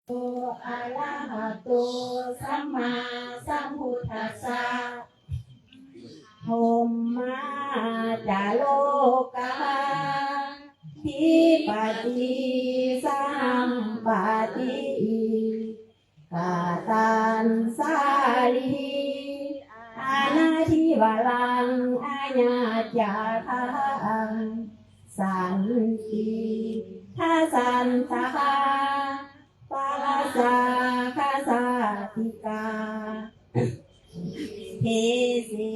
โตอะระหะโตสัมมาสัมพุทธัสสะโฮมมาจาโลกาทิปติสัมปติกาตันสาลีอานาทิวาลังอาญาจาทังสันติทัสันตาปาลาสาคาสาติกาเทสิ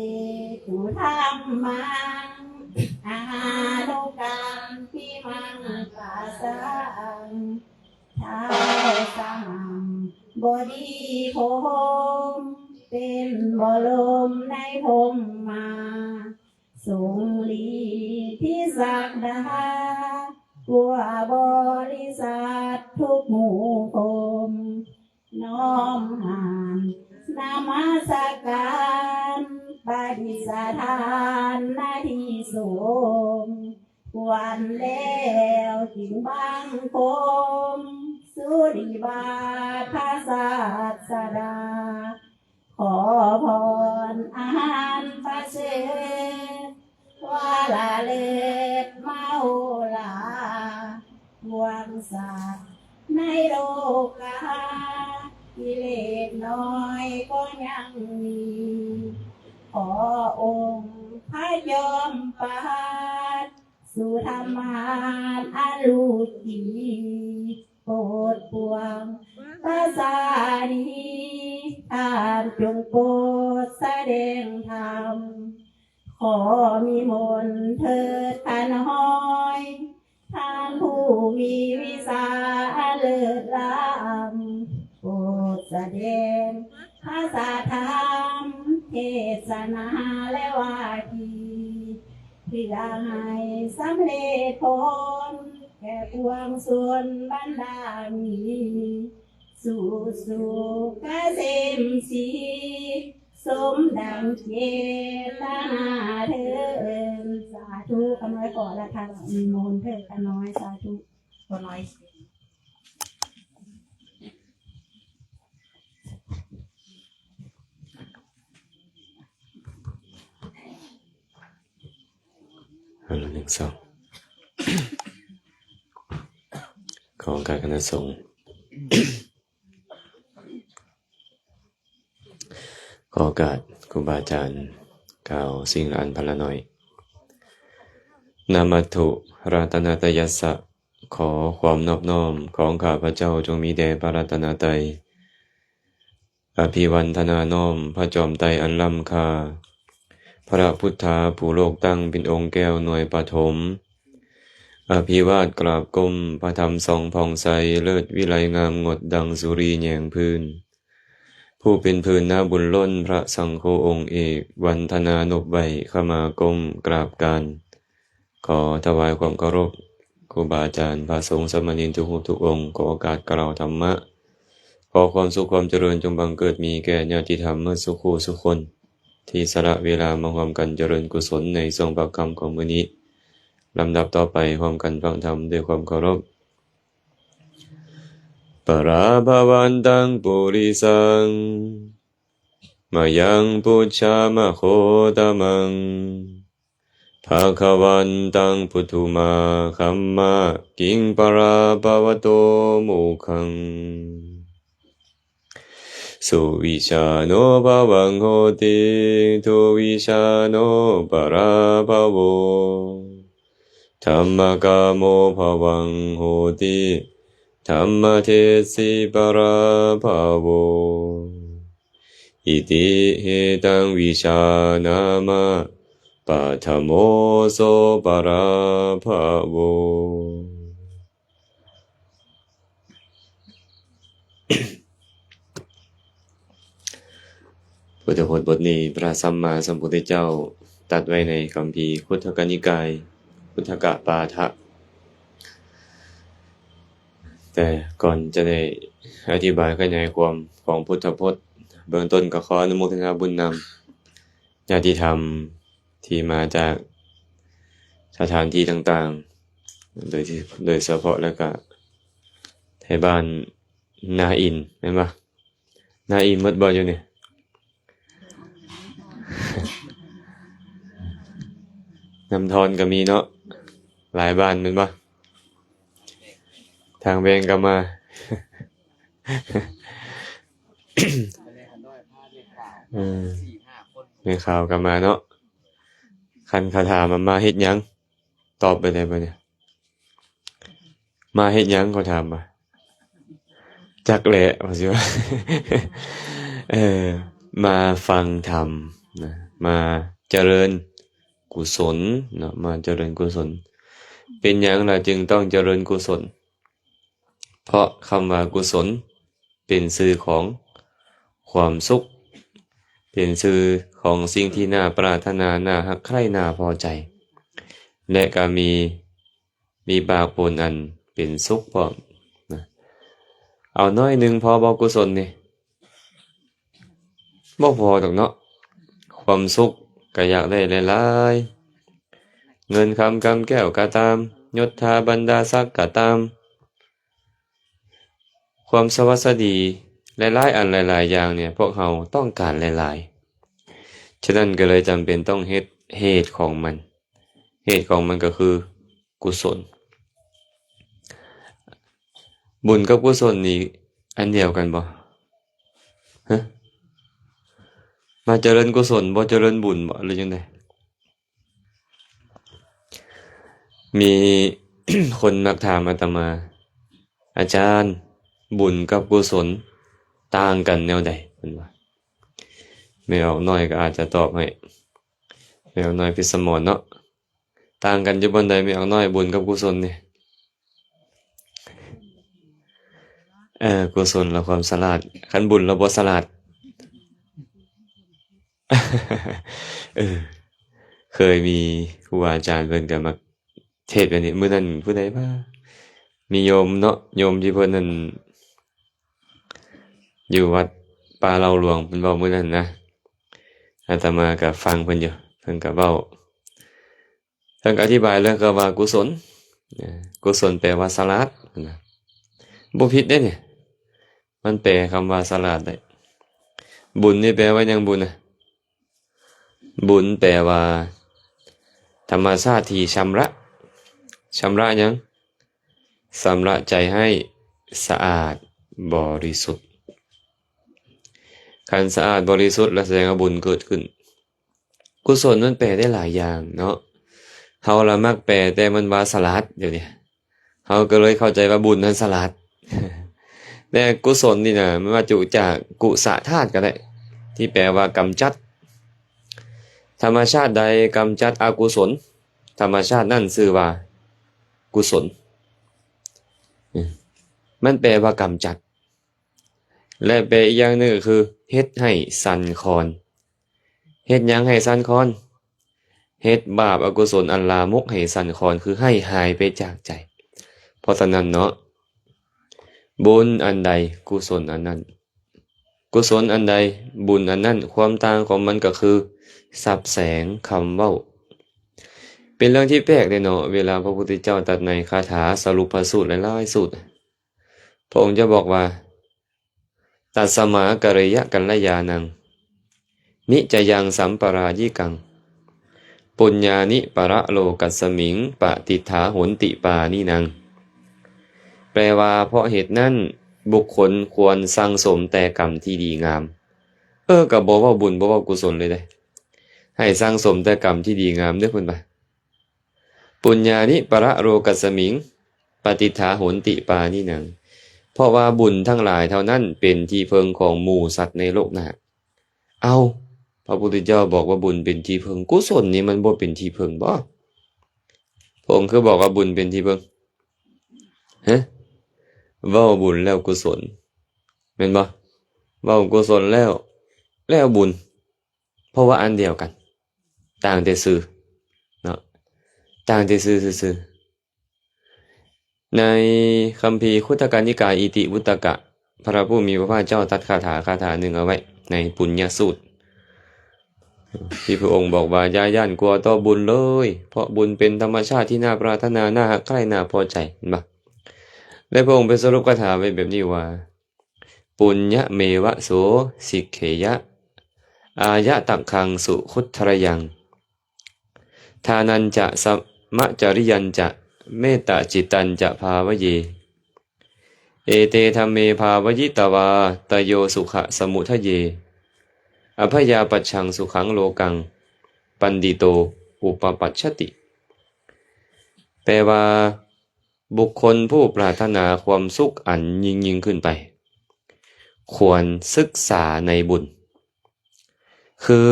ตุธรรมังอานุกรรมปิมังปัสสังท้าวสัมบดีโภมเป็นบรมในพรหมมาทรงฤทธิศักดาบัวบริษัททุกหมู่พรหมน้อมหานนมัสการปฏิสถานนาทีสงฆ์วันแล้วจึงบังคมสุริบาทศาสดาขอพรอาหารประเสริฐวาลาเลิศมาโอลาวังสัตว์ในโลกากิเลสน้อยก็ยังมีขอองค์พระยอมปาดสุธรรมานอรุจีโปรดปวงภาษาดีท่านจงโปรดแสดงธรรมขอมีมนต์เถิดข้าน้อยท่านผู้มีวิสาเลิศล้ำโปรดแสดงภาษาธรรมเทศนาและวาทีเพื่อให้สำเร็จผลแก่ปวงส่วนบรรดามีสู่สุขเกษมสีสมดังเจตนาเถิดสาธุขน้อยขอละทางมีมนต์เถิดขน้อยสาธุขน้อย1 2ของการคณะสงฆ์ขอโอกาสครูบาอาจารย์กล่าวสิ่งละอันพันละหน่อยนามัตถุรัตนตยัสสะขอความนอบน้อมของข้าพระเจ้าจงมีแด่พระรัตนตรัยอภิวันทนาน้อมพระจอมไตรอันล้ำค่าพระพุทธาผู้โลกตั้งเป็นองค์แก้วหน่วยปฐมอภิวาทกราบก้มพระธรรมส่องผ่องใสเลิศวิไลงามงดดังสุรีแยงพื้นผู้เป็นพื้นหน้าบุญล้นพระสังโฆองค์เอกวันธนานบใบขมากรมกราบการขอถวายความเคารพครูบาอาจารย์พระสงฆ์สามเณรทุกรูปทุกองค์ขอโอกาสกล่าวธรรมะขอความสุขความเจริญจงบังเกิดมีแก่ญาติธรรมเมื่อสุขสุขคนที่สละเวลามาร่วมกันเจริญกุศลในทรงประกรรมของมื้อนี้ลำดับต่อไปพร้อมกันฟังธรรมด้วยความเคารพปราภวันตังปุริสังมายังปุจฉามโคตมังภาควันตังพุทธุมาคัมมากิงปราภวโตโมขังสุวิชาโนภวังโหติทุวิชาโนปราภโวธัมมกามโมภวังโหติธัมมเทสิปราภโวอิติเหตังวิชานามะปัฏฐโมโสปราภโวพุทธพจน์บทนี้พระสัมมาสัมพุทธเจ้าตรัสไว้ในคัมภีร์คุตทกนิกายพุทธกปาฐะแต่ก่อนจะได้อธิบายขยายความของพุทธพจน์เบื้องต้นก็ขออนุโมทนาบุญนำญาติธรรมที่มาจากสถานที่ต่างๆโดยเฉพาะแล้วก็ไทยบ้าน นาอินเห็นปะนาอินหมดบ่อยู่เนี่ย น้ำทอนก็มีเนาะหลายบ้านเป็นปะทางเบงก็มา ในข่าวก็มาเนาะคันคาถามมาเฮ็ดหยังตอบไปได้ปะเนี่ยมาเฮ็ดหยังเขาถามมาจักแหละว่าสิว่า มาฟังธรรมนะมาเจริญกุศลเนาะมาเจริญกุศลเป็นหยังล่ะจึงต้องเจริญกุศลเพราะคำว่ากุศลเป็นชื่อของความสุขเป็นชื่อของสิ่งที่น่าปรารถนาน่ารักใคร่น่าพอใจและก็มีบากผลอันเป็นสุขพร้อมนะเอาน้อยหนึ่งพอบ่กุศลนี่บ่พอดอกเนาะความสุขก็อยากได้หลายๆเงินคำกำแก้วก็ตามยศถาบรรดาศักดิ์ก็ตามความสวัสดีหลายๆอันหลายๆอย่างเนี่ยพวกเราต้องการหลายๆฉะนั้นก็เลยจำเป็นต้องเฮ็ดเหตุของมันเหตุของมันก็คือกุศลบุญกับกุศลนี่อันเดียวกันบ่ฮะมาเจริญกุศลบ่เจริญบุญบ่หรือจังได๋มี คนมักถามอาตมาอาจารย์บุญกับกุศลต่างกันแนวใดเพิ่นว่าแมวน้อยก็อาจจะตอบให้แมวน้อยพิสมรเนาะต่างกันอยู่บนใดแมวน้อยบุญกับกุศลนี่กุศลและความฉลาดคันบุญแล้วบ่ฉลาด เคยมีครูอาจารย์เพิ่นก็มาเทศน์แบบนี้มื้อนั้นผู้ใดว่ามีโยมเนาะโยมที่เพิ่นนั่นอยู่วัดป่าเหล่าหลวงเพิ่นเว้ามื้อนั้นนะอาตมาก็ฟังเพิ่นอยู่เพิ่นก็เว้าเพิ่นก็อธิบายเรื่องก็ว่ากุศลกุศลแปลว่าฉลาดนะบ่ผิดเด้เนี่ยมันแปลคำว่าฉลาดได้บุญนี่แปลว่าหยังบุญน่ะบุญแปลว่าธรรมชาติที่ชำระหยังชำระใจให้สะอาดบริสุทธิ์คันสะอาดบริสุทธิ์แล้วแสดงว่าบุญเกิดขึ้นกุศลนั้นแปลได้หลายอย่างเนาะเฮาละมักแปลแต่มันว่าสลัดเดี๋ยวนี้เฮาก็เลยเข้าใจว่าบุญนั้นสลัด แต่กุศลนี่นะมันมาจากกุสะธาตุก็ได้ที่แปลว่ากำจัดธรรมชาติใดกำจัดอกุศลธรรมชาตินั่นชื่อว่ากุศลมันแปลว่ากำจัดและแปลอีกอย่างหนึ่งก็คือเฮ็ดให้สั่นคลอนเฮ็ดหยังให้สั่นคลอนเฮ็ดบาปอกุศลอันลามกให้สั่นคลอนคือให้หายไปจากใจเพราะฉะนั้นเนาะบุญอันใดกุศลอันนั้นกุศลอันใดบุญอันนั้นความต่างของมันก็คือสับแสงคำเว้าเป็นเรื่องที่แปลกเลยเนาะเวลาพระพุทธเจ้าตรัสในคาถาสรุปสูตรหลายๆสูตรพระองค์จะบอกว่าตัสมากะเรยะกัลยานังนิจยังสัมปรายิกังปุญญานิปะระโลกัสสมิงปฏิฐาโหนติปานินังแปลว่าเพราะเหตุนั้นบุคคลควรสั่งสมแต่กรรมที่ดีงามก็บ่ว่าบุญบ่ว่ากุศลเลยเด้ให้สั่งสมแต่กรรมที่ดีงามเด้อเพิ่นว่าปุญญานิปะระโลกัสสมิงปฏิฐาโหนติปานินังเพราะว่าบุญทั้งหลายเท่านั้นเป็นที่เพิงของหมู่สัตว์ในโลกหน้าเอาพระพุทธเจ้าบอกว่าบุญเป็นที่เพิงกุศลนี่มันบ่เป็นที่เพิงบ่พระองค์คือบอกว่าบุญเป็นที่เพิงฮะเว้าบุญแล้วกุศลแม่นบ่เว้ากุศลแล้วบุญเพราะว่าอันเดียวกันต่างแต่ชื่อเนาะต่างแต่ชื่อในคัมภีร์คุตตกนิกายอิติวุตตกะพระผู้มีพระภาคเจ้าตรัสคาถาหนึ่งเอาไว้ในปุญญสูตรที่พระองค์บอกว่าอย่าย่านกลัวต่อบุญเลยเพราะบุญเป็นธรรมชาติที่น่าปรารถนาน่ารักใคร่น่าพอใจเห็นปะและพระองค์ไปสรุปคาถาไว้แบบนี้ว่า ปุญญเมวะโสสิกเขยะอายะตักขังสุขุทรยังทานันจะสัมมจริยันจะเมตตาจิตันจะภาวเยเอเตธัมเมภาวยิตวาตโยสุขะสมุทะเยอภยาปัจฉังสุขังโลกังปันดิโตอุปปัชชติแปลว่าบุคคลผู้ปรารถนาความสุขอันยิ่งขึ้นไปควรศึกษาในบุญคือ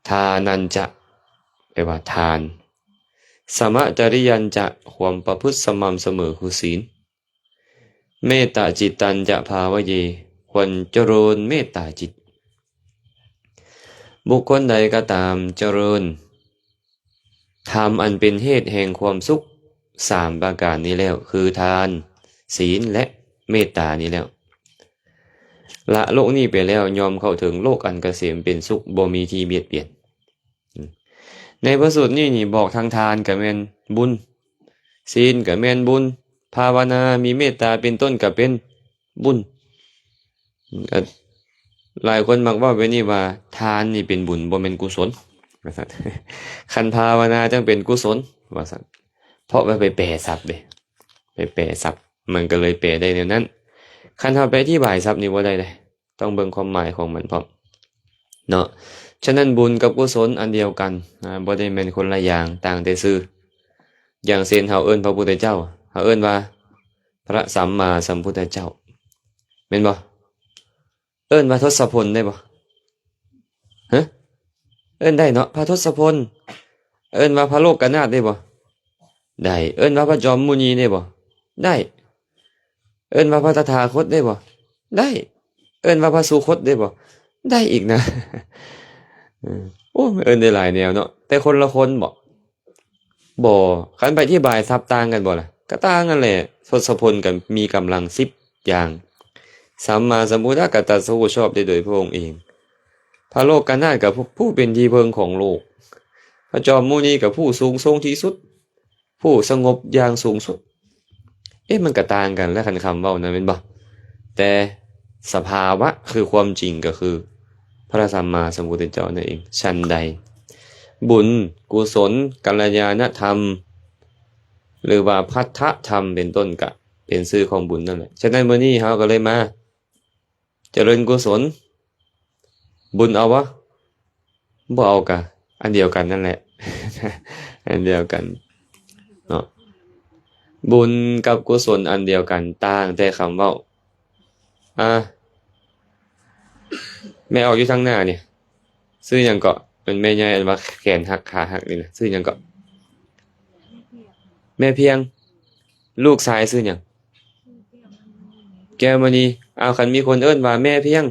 ทานันจะแปลว่าทานสมจริยันจะความประพฤติสม่ำเสมอคือศีลเมตตาจิตตันจะภาวเยควรเจริญเมตตาจิตบุคคลใดก็ตามเจริญทำอันเป็นเหตุแห่งความสุขสามประการนี้แล้วคือทานศีลและเมตตานี้แล้วละโลกนี้ไปแล้วยอมเข้าถึงโลกอันเกษมเป็นสุขบ่มีที่เบียดเบียนในพระสูตรนี่บอกทางทานกับแม่นบุญศีลกับแม่นบุญภาวนามีเมตตาเป็นต้นกับเป็นบุญหลายคนมักว่าไว้นี่ว่าทานนี่เป็นบุญบ่แม่นกุศลว่าซั่นคันภาวนาจังเป็นกุศลว่าซั่นเพราะว่าไปแปรศัพท์เด้ไปแปรศัพท์มันก็เลยแปลได้แนวนั้นคันเฮาไปอธิบายศัพท์นี่บ่ได้เลยต้องเบิ่งความหมายของมันพร้อมเนาะฉะนั้นบุญกับกุศลอันเดียวกันบ่ได้แม่นคนละอย่างต่างแต่ชื่ออย่างเช่นเฮาเอิ้นพระพุทธเจ้าเฮาเอิ้นว่าพระสัมมาสัมพุทธเจ้าแม่นบ่เอิ้นว่าทศพลได้บ่ฮะเอิ้นได้เนาะพระทศพลเอิ้นว่าพระโลกนาถได้บ่ได้เอิ้นว่าพระจอมมุนีได้บ่ได้เอิ้นว่าพระตถาคตได้บ่ได้เอิ้นว่าพระสุคตได้บ่ได้อีกนะโอ้เอิ้นได้หลายแนวเนาะแต่คนละคนบ่คันไปที่บายซับต่างกันบ่ล่ะก็ต่างกันแหละทศพลก็มีกำลัง10อย่างสัมมาสัมพุทธะก็ตรัสรู้ชอบได้โดยพระองค์เองพระโลกนาถกับผู้เป็นที่พึ่งของโลกพระจอมมุนีกับผู้สูงทรงที่สุดผู้สงบอย่างสูงสุดมันก็ต่างกันและคันคำเว้านั้นแม่นบ่แต่สภาวะคือความจริงก็คือพระสัมมาสัมพุทธเจ้านั่นเองชั้นใดบุญกุศลกัลยาณธรรมหรือว่าภัทธธรรมเป็นต้นก็เป็นชื่อของบุญนั่นแหละฉะนั้นมื้อนี้เฮาก็เลยมาเจริญกุศลบุญเอาวะบ่เอากะอันเดียวกันนั่นแหละ อันเดียวกันเนาะบุญกับกุศลอันเดียวกันต่างแต่คำเว้าแม่ออกอยู่ทางหน้าเนี่ยชื่อหยังก็เป็นแม่ใหญ่อันว่าแขนหักขาหักนี่นะชื่อหยังก็แม่เพียงลูกชายชื่อหยังแก้วมณีเอาคันมีคนเอิ้นว่าแม่เพียง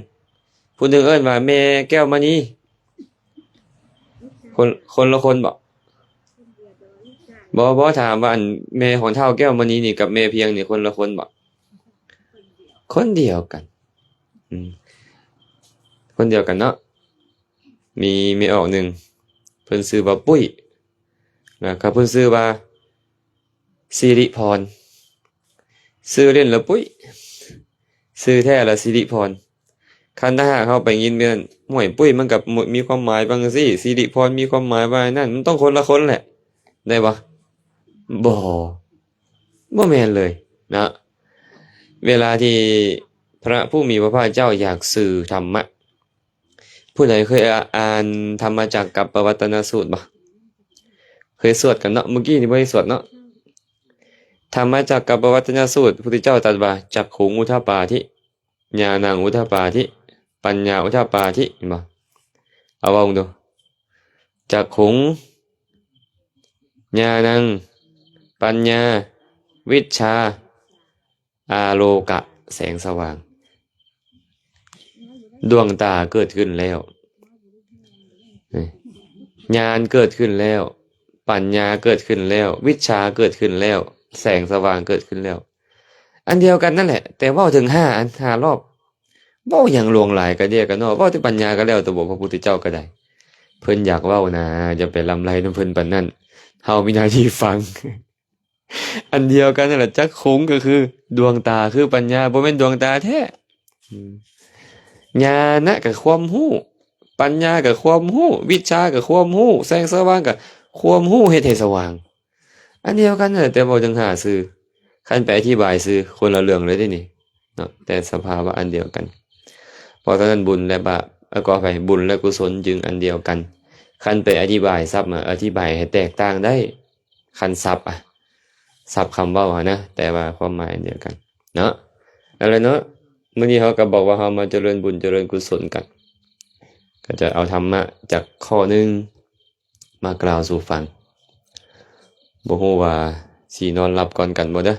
ผู้หนึงเอิ้นว่าแม่แก้วมณีคนละคนบ่ถามว่าอันแม่ของเฒ่าแก้วมณีนี่กับแม่เพียงนี่คนละคนบ่คนเดียวกันคนเดียวกันเนาะมีแม่ออกหนึ่งเพิ่นชื่อว่าปุ้ยนะครับเพิ่นชื่อว่าสิริพรชื่อเล่นละปุ้ยชื่อแท้ละสิริพรคันถ้าหากเข้าไปยินเมียนห่วยปุ้ยมันกับมีความหมายบางสิสิริพรมีความหมายว่านั่นมันต้องคนละคนแหละได้บ่บ่แม่นเลยนะเวลาที่พระผู้มีพระภาคเจ้าอยากสื่อธรรมะผู้ใดเคยอ่านธรรมจักรกับปวัตตนสูตรบ่เคยสวดกันเนาะเมื่อกี้นี่บ่ได้สวดเนาะธรรมจักรกับปวัตตนสูตรพระพุทธเจ้าตรัสว่าจักขุงอุทปาธิญาณังอุทปาธิปัญญาอุทปาธิเห็นบ่เอาว่าดูจักขุงญาณังปัญญาวิชชาอาโลกะแสงสว่างดวงตาเกิดขึ้นแล้วญาณเกิดขึ้นแล้วปัญญาเกิดขึ้นแล้ววิชชาเกิดขึ้นแล้วแสงสว่างเกิดขึ้นแล้วอันเดียวกันนั่นแหละแต่เว้าถึง5 รอบเว้าอย่างลวงหลายก็เดียวกันเนาะเว้าที่ปัญญาก็แล้วตัวพระพุทธเจ้าก็ได้เพิ่นอยากเว้านะอย่าไปลำไรนำเพิ่นปานนั้นเฮามีหน้าที่ฟัง อันเดียวกันนั่นแหละจักขุงก็คือดวงตาคือปัญญาบ่แม่นดวงตาแท้ ญาณกับความรู้ปัญญากับความรู้วิชากับความรู้แสงสว่างกับความรู้เฮ็ดให้สว่างอันเดียวกันน่ะแต่บ่จังหาซื้อคันไปอธิบายซื้อคนละเรื่องเลยเด้นี่เนาะแต่สภาวะอันเดียวกันเพราะฉะนั้นบุญและบาปก็ไปบุญและกุศลจึงอันเดียวกันคันไปอธิบายศัพท์มาอธิบายให้แตกต่างได้คันศัพท์ศัพท์คำเว้านะแต่ว่าความหมายอันเดียวกันเนาะอะไรเนาะมื้อนี้เขาก็บอกว่าเฮามาเจริญบุญเจริญกุศลกันก็จะเอาธรรมะจากข้อนึงมากล่าวสู่ฟังบ่ฮู้ว่าสินอนหลับก่อนกันบ่เด้อ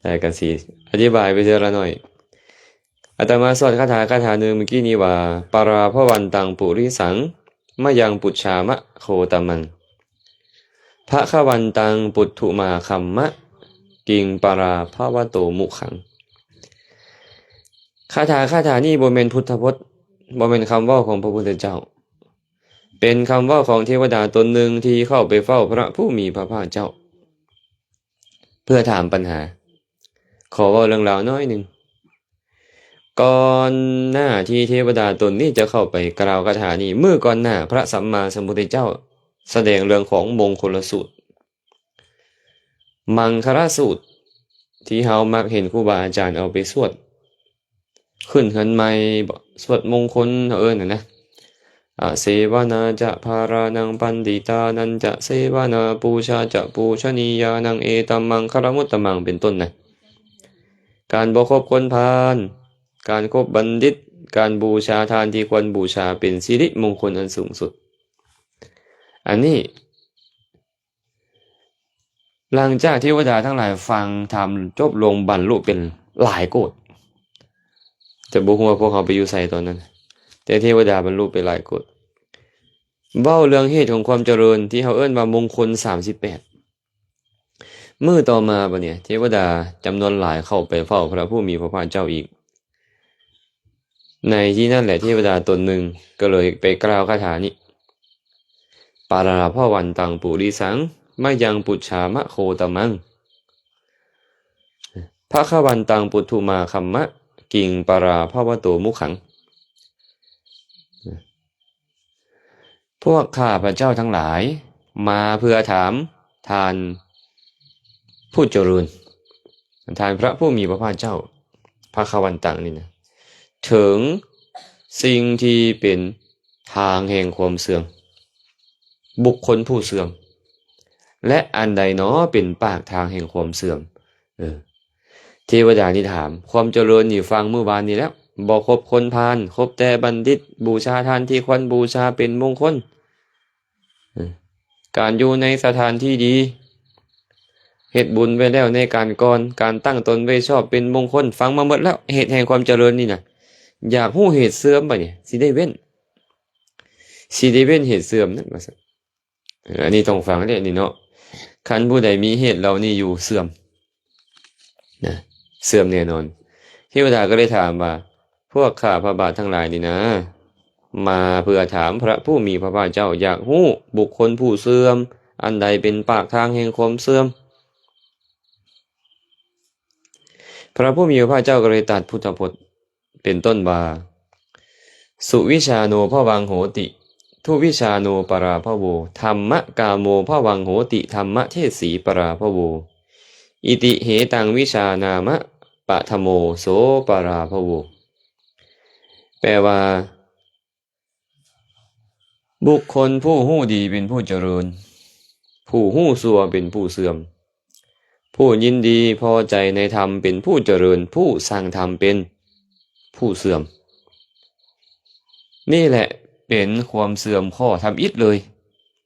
แต่ก็สิอธิบายไปเทื่อละหน่อยอาตมาสอนคาถานึงเมื่อกี้นี้ว่าปาราภวันตังปุริสังมะยังปุจฉามะโคตมังภะคะวันตังปุถุมาคัมมะกิงปาราภวโตมุขังคาถานี่บ่แม่นพุทธพจน์บ่แม่นคำเว้าของพระพุทธเจ้าเป็นคำเว้าของเทวดาตนหนึ่งที่เข้าไปเฝ้าพระผู้มีพระภาคเจ้าเพื่อถามปัญหาขอเว้าเรื่องราวน้อยหนึ่งก่อนหน้าที่เทวดาตนนี้จะเข้าไปกล่าวคาถานี้เมื่อก่อนหน้าพระสัมมาสัมพุทธเจ้าแสดงเรื่องของมงคลสูตรมังคลสูตรที่เฮามักเห็นครูบาอาจารย์เอาไปสวดขึ้นหันใหม่สวดมงคลนะเสวนาจะภารานังปันติตานันจะเสวนาปูชาจะปูชนียานังเอตัมมังคารมุตตมังเป็นต้นนะการบ่คบคนพาลการคบบัณฑิตการบูชาทานที่ควรบูชาเป็นสิริมงคลอันสูงสุดอันนี้หลังจากเทวดาทั้งหลายฟังทำจบลงบรรลุเป็นหลายโกฏจะบ่ฮู้ว่าพวกเขาไปอยู่ไสตอนนั้นแต่เทวดาบรรลุไปหลายโกฏเว้าเรื่องเหตุของความเจริญที่เขาเอิ้นว่ามงคล38มื้อต่อมาบัดเนี่ยเทวดาจำนวนหลายเข้าไปเฝ้าพระผู้มีพระภาคเจ้าอีกในที่นั่นแหละเทวดาตนหนึ่งก็เลยไปกล่าวคาถานี้ปาราภวันตังปุริสังมะยังปุจฉามะโคตมังภะคะวันตังปุถุมาคัมมะกิงปาราภวโตมุขังพวกข้าพระเจ้าทั้งหลายมาเพื่อถามทานผู้เจริญทานพระผู้มีพระภาคเจ้าภะคะวันตังนี่นะถึงสิ่งที่เป็นทางแห่งความเสื่อมบุคคลผู้เสื่อมและอันใดเนาะเป็นปากทางแห่งความเสื่อมเทวดานี่ถามความเจริญนี่ฟังเมื่อวานนี้แล้วบ่คบคนพาลคบแต่บัณฑิตบูชาทานที่ควรบูชาเป็นมงคลการอยู่ในสถานที่ดีเฮ็ดบุญไว้แล้วในการก่อนการตั้งตนไว้ชอบเป็นมงคลฟังมาหมดแล้วเหตุแห่งความเจริญนี่นะอยากฮู้เหตุเสื่อมบ่เนี่ยสิได้เว้นเหตุเสื่อมนั่นว่าซั่นอันนี้ต้องฟังเด้นี่เนาะคันผู้ใดมีเหตุเหล่านี้อยู่เสื่อมนะเสื่อมแน่นอนเทวดาก็เลยถามว่าพวกข้าพระบาททั้งหลายนี่นะมาเพื่อถามพระผู้มีพระภาคเจ้าอยากฮู้บุคคลผู้เสื่อมอันใดเป็นปากทางแห่งความเสื่อมพระผู้มีพระภาคเจ้าก็เลยตรัสพุทธพจน์เป็นต้นว่าสุวิชาโนภวังโหติทุวิชาโนปราภโวธรรมะกาโมภวังโหติธรรมะเทสีปราภโวอิติเหตังวิชานามะปะทโมโสปราภโวแปลว่าบุคคลผู้ฮู้ดีเป็นผู้เจริญผู้ฮู้ชั่วเป็นผู้เสื่อมผู้ยินดีพอใจในธรรมเป็นผู้เจริญผู้สั่งธรรมเป็นผู้เสื่อมนี่แหละเป็นความเสื่อมข้อทำอิฐเลย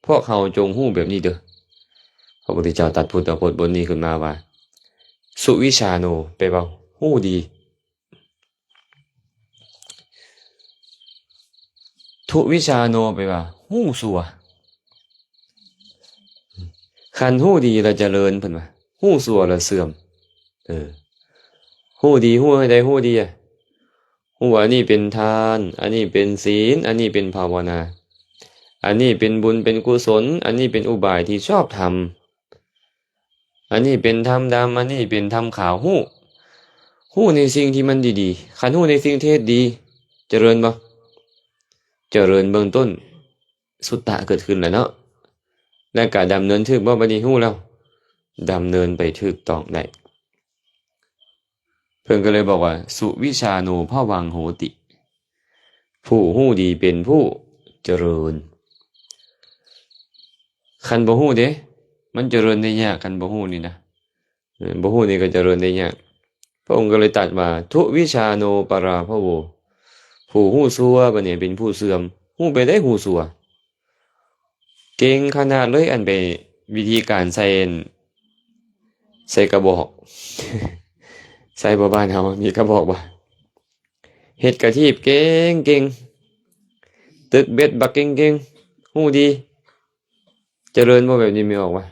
พวกเขาจงฮู้แบบนี้เด้อพระพุทธเจ้าตรัสพุทธพจน์บนนี้ขึ้นมาว่าสุวิชาโนแปลว่าฮู้ดีทุวิชาโนแปลว่าฮู้ชั่วคันฮู้ดีแล้วเจริญเพิ่นว่าฮู้ชั่วแล้วเสื่อมฮู้ดีฮู้ให้ได้ฮู้ดีฮู้อันนี้เป็นทานอันนี้เป็นศีลอันนี้เป็นภาวนาอันนี้เป็นบุญเป็นกุศลอันนี้เป็นอุบายที่ชอบทำอันนี้เป็นธรรมดำอันนี้เป็นธรรมขาวฮู้ ฮู้ในสิ่งที่มันดีๆคันฮู้ในสิ่งที่เฮ็ดดีเจริญบ่เจริญเบื้องต้นสุตตะเกิดขึ้นแล้วเนาะและก็ดำเนินถูกบ่บัดนี้ฮู้แล้วดำเนินไปถูกต้องได้เพิ่นก็เลยบอกว่าสุวิชาโนภวังโหติผู้ฮู้ดีเป็นผู้เจริญคันบ่ฮู้เด้มันเจริญได้ยากคันบ่ฮู้นี่นะบ่ฮู้นี่ก็เจริญได้ยากพระองค์ก็เลยตรัสว่าทุวิชาโนปราภโวผู้ฮู้ซั่วบัดนี้เป็นผู้เสื่อมฮู้ไปได้ฮู้ซั่วเก่งขนาดเลยอันไปวิธีการใส่กระบอก ใส่บ่บ้านเฮามีกระบอกบ่เฮ็ดกระทีบเก่งตึกเบ็ดบักเก่งฮู้ดีเจริญบ่แบบนี้มีออกบ่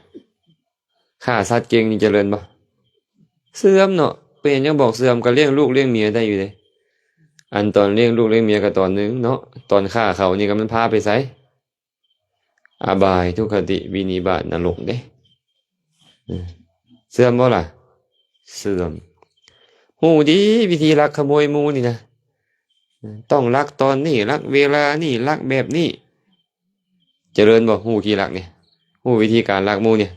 ฆ่าสัตว์เก่งนี่เจริญบ่เสื่อมเนาะเป็นยังบอกเสื่อมก็เลี้ยงลูกเลี้ยงเมียได้อยู่เด้อันตอนเลี้ยงลูกเลี้ยงเมียก็ตอนนึงเนาะตอนฆ่าเขานี่ก็มันพาไปไสอบายทุกขติวินิบาตนรกเด้เสื่อมบ่ล่ะเสื่อมฮู้ดีวิธีลักขโมยหมู่นี่นะต้องลักตอนนี้ลักเวลานี่ลักแบบนี้เจริญบ่ฮู้กี่ลักเนี่ยฮู้วิธีการลักหมู่เนี่ย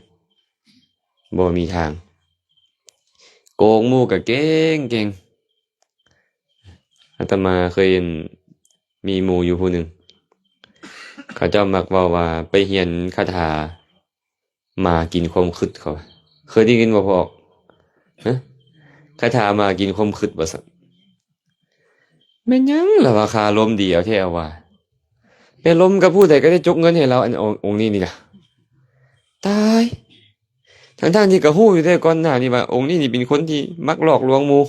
บ่มีทางโกงหมู่ก็เก่งอาตมาเคยเห็นมีหมู่อยู่ผู้หนึ่งเขาเจ้ามักเว้าว่าไปเรียนคาถามากินความคิดเขาเคยได้ยินบ่พอฮะคาถามากินความคิดบ่ซั่นแม่นยังล่ะว่าคาลมดีเอาแท้ว่าไปลมกับผู้ใดก็ได้จกเงินให้เราอันองค์นี้นี่นะตายทั้งๆที่ก็ฮู้อยู่แต่ก่อนหน้านี่ว่าองค์นี้นี่เป็นคนที่มักหลอกลวงหมู่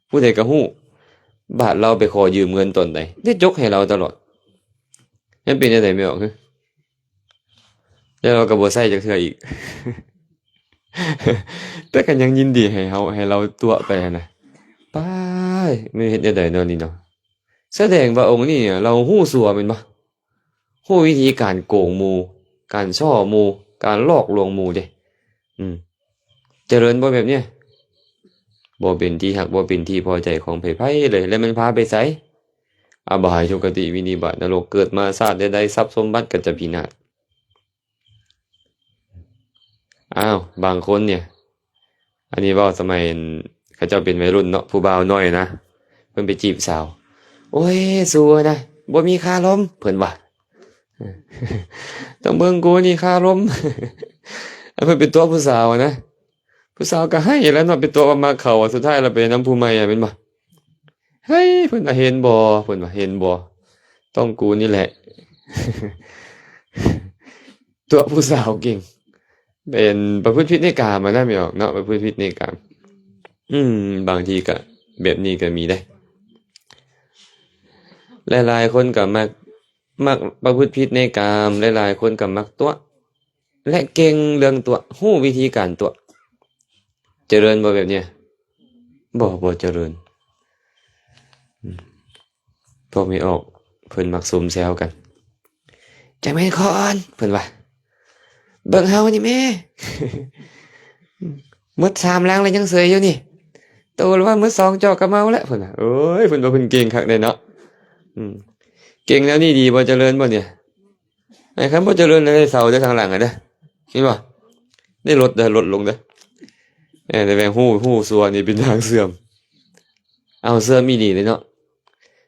ผู้ใดก็ฮู้บาดเราไปขอยืมเงินตนใดได้จกให้เราตลอดยังเป็นจังได๋ไม่ออกคือแล้วเราก็บ่ใช้จักเทื่ออีก แต่ก็ยังยินดีให้เราตัวไปนะไปไม่เฮ็ดจังได๋เนาะนี่เนาะแสดงว่าองค์นี้เนี่ยเราฮู้ซั่วแม่นบ่ฮู้วิธีการโกงหมู่การช่อหมู่การหลอกลวงหมู่เด้เจริญบ่แบบเนี้ยบ่เป็นที่ฮักบ่เป็นที่พอใจของไผๆเลยแล้วมันพาไปไสอบายทุกขติวินิบาตนรกเกิดมาชาติใดๆทรัพย์สมบัติก็จะพินาศอ้าวบางคนเนี่ยอันนี้เว้าสมัยเขาเจ้าเป็นวัยรุ่นเนาะผู้บ่าวน้อยนะเพิ่นไปจีบสาวโอ้ยสัวนะบ่มีค่าลมเพิ่นว่า ต้องเบิ่งกูนี่ค่าลม เพิ่นเป็นตัวผู้สาวนะผู้สาวก็ให้แล้วเนาะเป็นตัวมาเข้าสุดท้ายแล้วไปนำผู้ใหม่เป็นบ่เฮ้ยเพิ่นว่าเห็นบ่เพิ่นว่าเห็นบ่ต้องกูนี่แหละ ตัวผู้สาวเก่งเป็นประพฤติผิดในกามมาได้ไม่ออกเนาะประพฤติผิดในกามบางทีก็แบบนี้ก็มีได้หลายๆคนก็มักประพฤติผิดในกามหลายๆคนก็มักตัวและเก่งเรื่องตัวฮู้วิธีการตัวเจริญบ่แบบเนี้ยบ่เจริญพอไม่ออกเพิ่นมักซุมแซวกันจังแม่นคอนเพิ่นว่าเบิ่งเฮานี่แม่ หมด3ลังแล้วยังเสยอยู่นี่โตแล้วว่าหมด2จอกก็เมาแล้วเพิ่นน่ะเอ้ยเพิ่นว่าเพิ่นเก่งคักได้เนาะเก่งแล้วนี่ดีบ่เจริญบ่เนี่ยไอ้คันบ่เจริญได้เศร้าได้ทางหลังอ่ะเด้อเห็นบ่ได้ลดลงเด้อแต่แม่งฮู้ซัวนี่เป็นทางเสื่อมเอาเสื่อมมีดีเลยเนาะ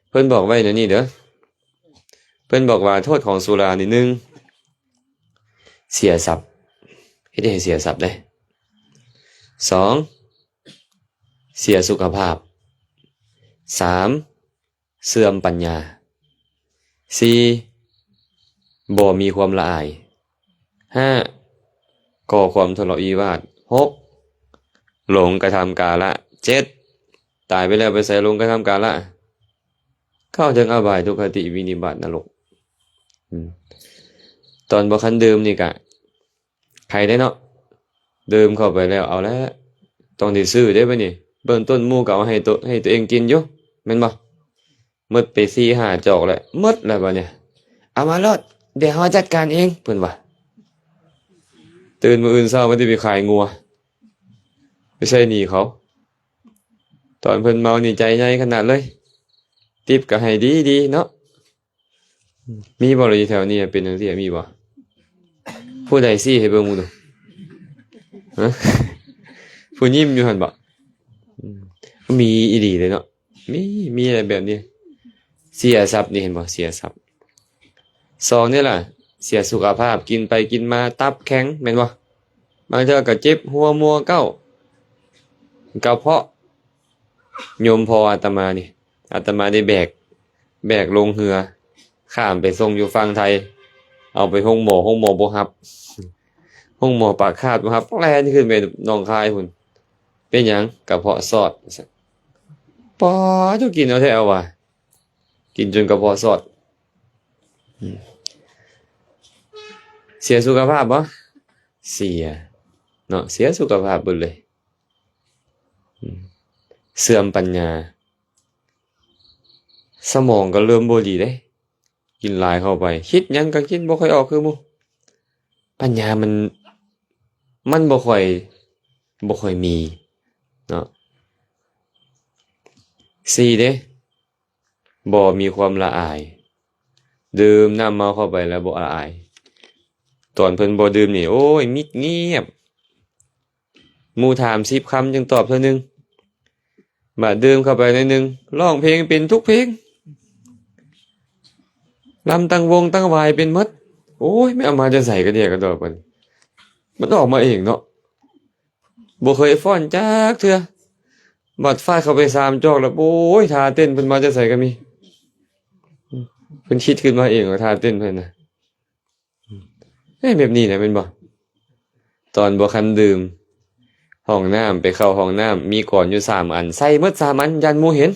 เพิ่นบอกไว้นะนี่เด้อเพิ่นบอกว่าโทษของสุรานี่1เสียทรัพย์เฮ็ดให้เสียทรัพย์ได้2เสียสุขภาพ3เสื่อมปัญญา4บ่มีความละอาย5ก่อความทะเลาะวิวาท6หลงกระทำกาละ7ตายไปแล้วไปใส่ลงกระทำกาละเข้าถึงอบายทุกขติวินิบาตนรกตอนบ่คันดื่มนี่กะใครได้เนาะดื่มเข้าไปแล้วเอาแล้วต้องได้ซื้อได้ป่ะนี่เบิ่งต้นหมู่ก็เอาให้ตัวเองกินอยู่แม่นบ่หมดไป4-5จอกแล้วหมดแล้วบัดเนี่ยเอามาลดเดี๋ยวเฮาจัดการเองเพิ่นว่าตื่นมื้ออื่นเช้ามันสิไปขายงัวไปใช้หนี้เขา ตอนเพิ่นเมานี่ใจใหญ่ขนาดเลยติบก็ให้ดีๆเนาะมีบ่เลยแถวนี้เป็นจังซี่มีบ่ผู้ใดซี่ให้เบิ่งหมู่ดูฮะผู้ยิ้มอยู่หั่นบ่มีอีหลีเลยเนาะมีอะไรแบบนี้เสียทรัพย์นี่เห็นบ่เสียทรัพย์สองนี่ล่ะเสียสุขภาพกินไปกินมาตับแข็งแม่นบ่บางเทื่อก็เจ็บหัวมัวเก้ากระเพาะโยมพออาตมานี่อาตมาได้แบกลงเรือข้ามไปส่งอยู่ฝั่งไทยเอาไปห้องหมอบ่รับห้องหมอปากคาดบ่รับแล่นขึ้นไปหนองคายพุ่นเป็นหยังกระเพาะซอดปอเจ้ากินเอาแท้เอาว่ะกินจนกระเพาะซอดเสียสุขภาพบ่เสียเนาะเสียสุขภาพเบิดเลยเสื่อมปัญญาสมองก็เริ่มบ่ดีเด้กินหลายเข้าไปคิดหยังก็คิดบ่ค่อยออกคือหมู่ปัญญามันบ่ค่อยมีเนาะ4เด้บ่มีความละอายดื่มน้ำเมาเข้าไปแล้วบ่ละอายตอนเพิ่นบ่ดื่มนี่โอ้ยมิดเงียบหมู่ถาม10คำจึงตอบเท่านึงมาดื่มเข้าไปหน่อยนึงร้องเพลงเป็นทุกเพลงลำตั้งวงตั้งวายเป็นหมดโอ้ยไม่เอามาจะใส่กันเดียกันต่อไปมันออกมาเองเนาะบ่เคยฟ้อนจักเทื่อบัดฟาดเข้าไป3จอกแล้วโอ้ยท่าเต้นเพิ่นมาจะใส่ก็มีเพิ่นคิดขึ้นมาเองว่าท่าเต้นเพิ่นน่ะแบบนี้นะเป็นบ่ตอนบ่คันดื่มห้องน้ำไปเข้าห้องน้ำมีก่อนอยู่3อันใส่หมด3อันยันหมู่เห็น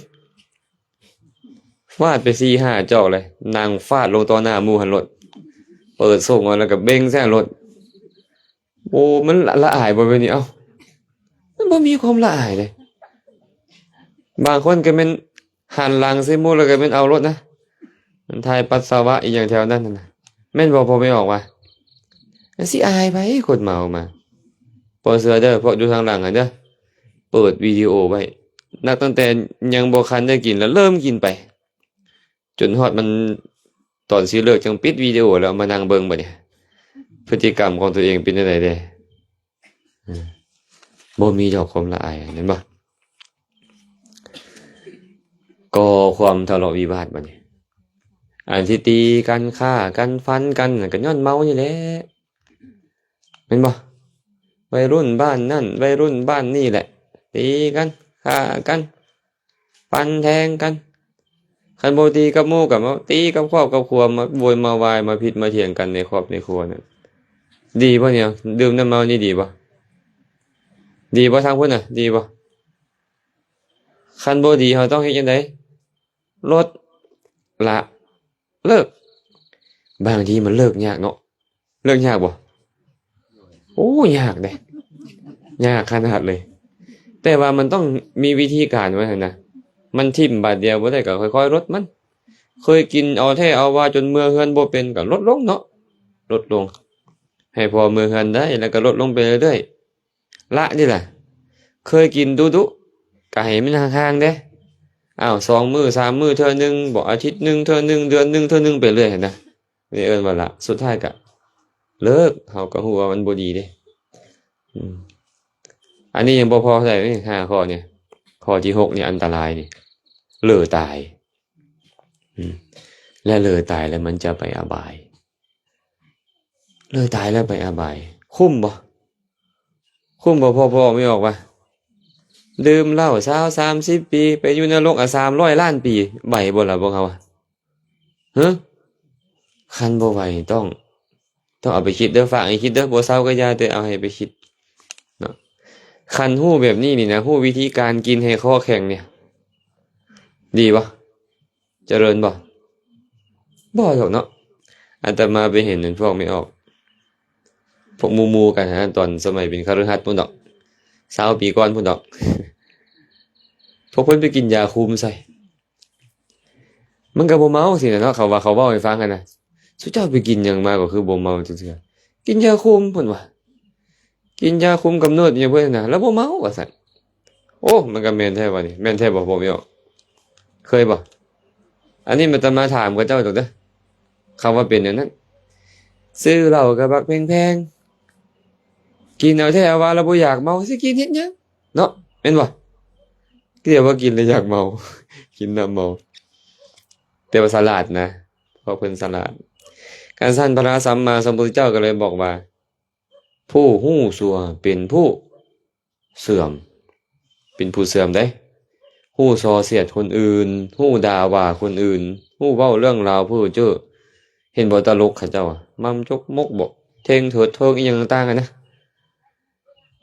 ฟาดไป 4-5 จอกเลยนางฟาดลงต่อหน้าหมู่หันรถเปิดส่งเอาแล้วก็เบ่งแซ่รถโอ้มันละอายบ่แบบนี้เอ้ามันบ่มีความละอายเลยบางคนก็แม่นหันหลังใส่หมู่แล้วก็แม่นเอารถนะมันทายปัสสาวะอีหยังแถวนั้นน่ะแม่นบ่พอไม่ออกว่าสิอายไปคนเมามาพอเสือเด้อพวกอยู่ทางหลังเด้อเปิดวิดีโอไว้นักตั้งแต่ยังบ่คันได้กินแล้วเริ่มกินไปจนฮอดมันตอนสิเลิกจังปิดวิดีโอแล้วมานั่งเบิ่งบัดนี้พฤติกรรมของตัวเองเป็นจังไดเด้บ่มีดอกความละอายเห็นบ่ก่อความทะเลาะวิวาทบัดนี้อันที่ตีกันฆ่ากันฟันกันก็ย้อนเมานี่แหละแม่นบ่วัยรุ่นบ้านนั่นวัยรุ่นบ้านนี่แหละตีกันฆ่ากันฟันแทงกันคันบ่ตีกับหมู่กับมาตีกับครอบกับครัวมาโวยมาวายมาผิดมาเถียงกันในครอบในครัวนั่นดีบ่เนี่ยดื่มน้ำเมานี่ดีบ่ทางพุ่นน่ะดีบ่คันบ่ดีเฮาต้องเฮ็ดจังได๋ลดละเลิกบางทีมันเลิกยากเนาะเลิกยากบ่โอ้ยากเด้ยากขนาดเลยแต่ว่ามันต้องมีวิธีการไว้หั่นนะมันทิ่มบาดเดียวบ่ได้ก็ค่อยๆลดมันเคยกินเอาแท้เอาว่าจนเมื่อเฮือนบ่เป็นก็ลดลงเนาะลดลงให้พอเมื่อเฮือนได้แล้วก็ลดลงไปเรื่อยๆละนี่ล่ะเคยกินดุๆก็ให้มันห่างๆเด้อ้าว2มื้อ3มื้อเทื่อนึงบ่อาทิตย์นึงเทื่อนึงเดือนนึงเทื่อนึงไปเรื่อยหั่นนะนี่เอิ้นว่าละสุดท้ายก็เลิกเฮาก็ฮู้ว่ามันบ่ดีเด้อันนี้ยังบ่พอใส่นี่5ข้อเนี่ยข้อที่6นี่อันตรายนี่เลิกตายและเลิกตายแล้วมันจะไปอบายเลิกตายแล้วไปอบายคุ้มบ่พ่อไม่ออกว่าดื่มเหล้า20-30 ปีไปอยู่นรก300 ล้านปีไหวบ่ล่ะพวกเขาคันบ่ไหวต้องเอาไปคิดเด้อฝากให้คิดเด้อบ่เซาก็อย่าแต่เอาให้ไปคิดเนาะคันฮู้แบบนี้นี่นะฮู้วิธีการกินให้คอแข็งเนี่ยดีบ่เจริญบ่ดอกเนาะอาตมาไปเห็นนั่นพวกไม่ออกพวกมูกันฮะตอนสมัยเป็นคฤหัสถ์พุ่นดอก20 ปีก่อนพุ่นดอกพวกเพิ่นไปกินยาคุมใส่มันก็บ่เมาสินะเนาะเขาว่าเขาเว้าให้ฟังกันนะสุเจ้าไปกินหยังมาก็คือบ่เมาจังซี่กินยาคุมเพิ่นว่ากินยาคุมกำเนิดหยังเพิ่นน่ะแล้วบ่เมาว่าซั่น โอ้มันก็แม่นแท้วะนี่แม่นแท้บ่ผมอยู่เคยบ่อันนี้มันจะมาถามกับเจ้าตรงเด้อคำว่าเป็นอย่างนั้นซื้อเหล้าก็บักแพงๆกินเอาแท้ว่าเราบ่อยากเมาสิกินเฮ็ดหยังเนาะแม่นบ่เดี๋ยวว่ากินแล้วอยากเมา กินน้ำเมาแต่ว่าสลัดนะเพราะเพิ่นสลัดการสั่นพระสัมมาสัมพุทธเจ้าก็เลยบอกว่าผู้ฮู้ซั่วเป็นผู้เสื่อมเป็นผู้เสื่อมได้ฮู้ส่อเสียดคนอื่นฮู้ด่าว่าคนอื่นฮู้เว้าเรื่องราวผู้เจ้อเห็นบ่ตลกเขาเจ้ามั่มจกมกบ่เท่งเถิดเทิงอีหยังต่างๆกันนะ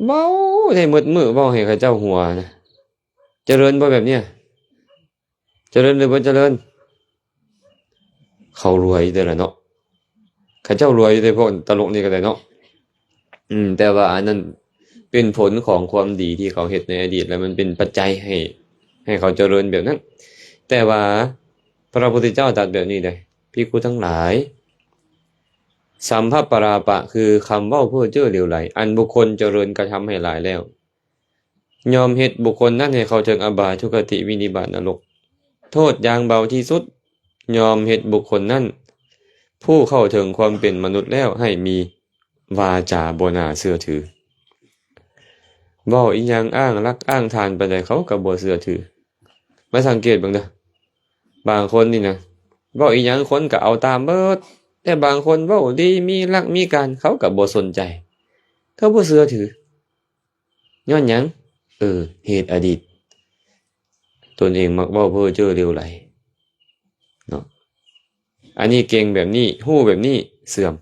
เมาได้หมดมื้อเว้าให้เขาเจ้าหัวนะเจริญบ่แบบเนี้ยเจริญหรือบ่เจริญเขารวยเด้อล่ะเนาะเขาเจ้ารวยได้พวกตลกนี่ก็ได้เนาะแต่ว่าอันนั้นเป็นผลของความดีที่เขาเฮ็ดในอดีตแล้วมันเป็นปัจจัยให้เขาเจริญแบบนั้นแต่ว่าพระพุทธเจ้าตรัสแบบนี้ได้ภิกขุทั้งหลายสัมภปราปะคือคำเว้าเพ้อเจ้อเหลวไหลอันบุคคลเจริญกระทำให้หลายแล้วยอมเฮ็ดบุคคลนั้นให้เขาถึงอบายทุกขติวินิบาตนรกโทษอย่างเบาที่สุดยอมเฮ็ดบุคคลนั้นผู้เข้าถึงความเป็นมนุษย์แล้วให้มีวาจาบ่น่าเชื่อถือเว้าอีหยังอ้างรักอ้างทานไปได้เขาก็บ่เชื่อถือมาสังเกตเบิ่งเด้อบางคนนี่นะเว้าอีหยังคนก็เอาตามเบิดแต่บางคนเว้าดีมีหลักมีการเขาก็บ่สนใจเขาบ่เชื่อถือย้อนหยังเหตุอดีตตนเองมักเว้าเพ้อเจ้อเลวไหลเนาะอันนี้เก่งแบบนี้ฮู้แบบนี้เสื่อม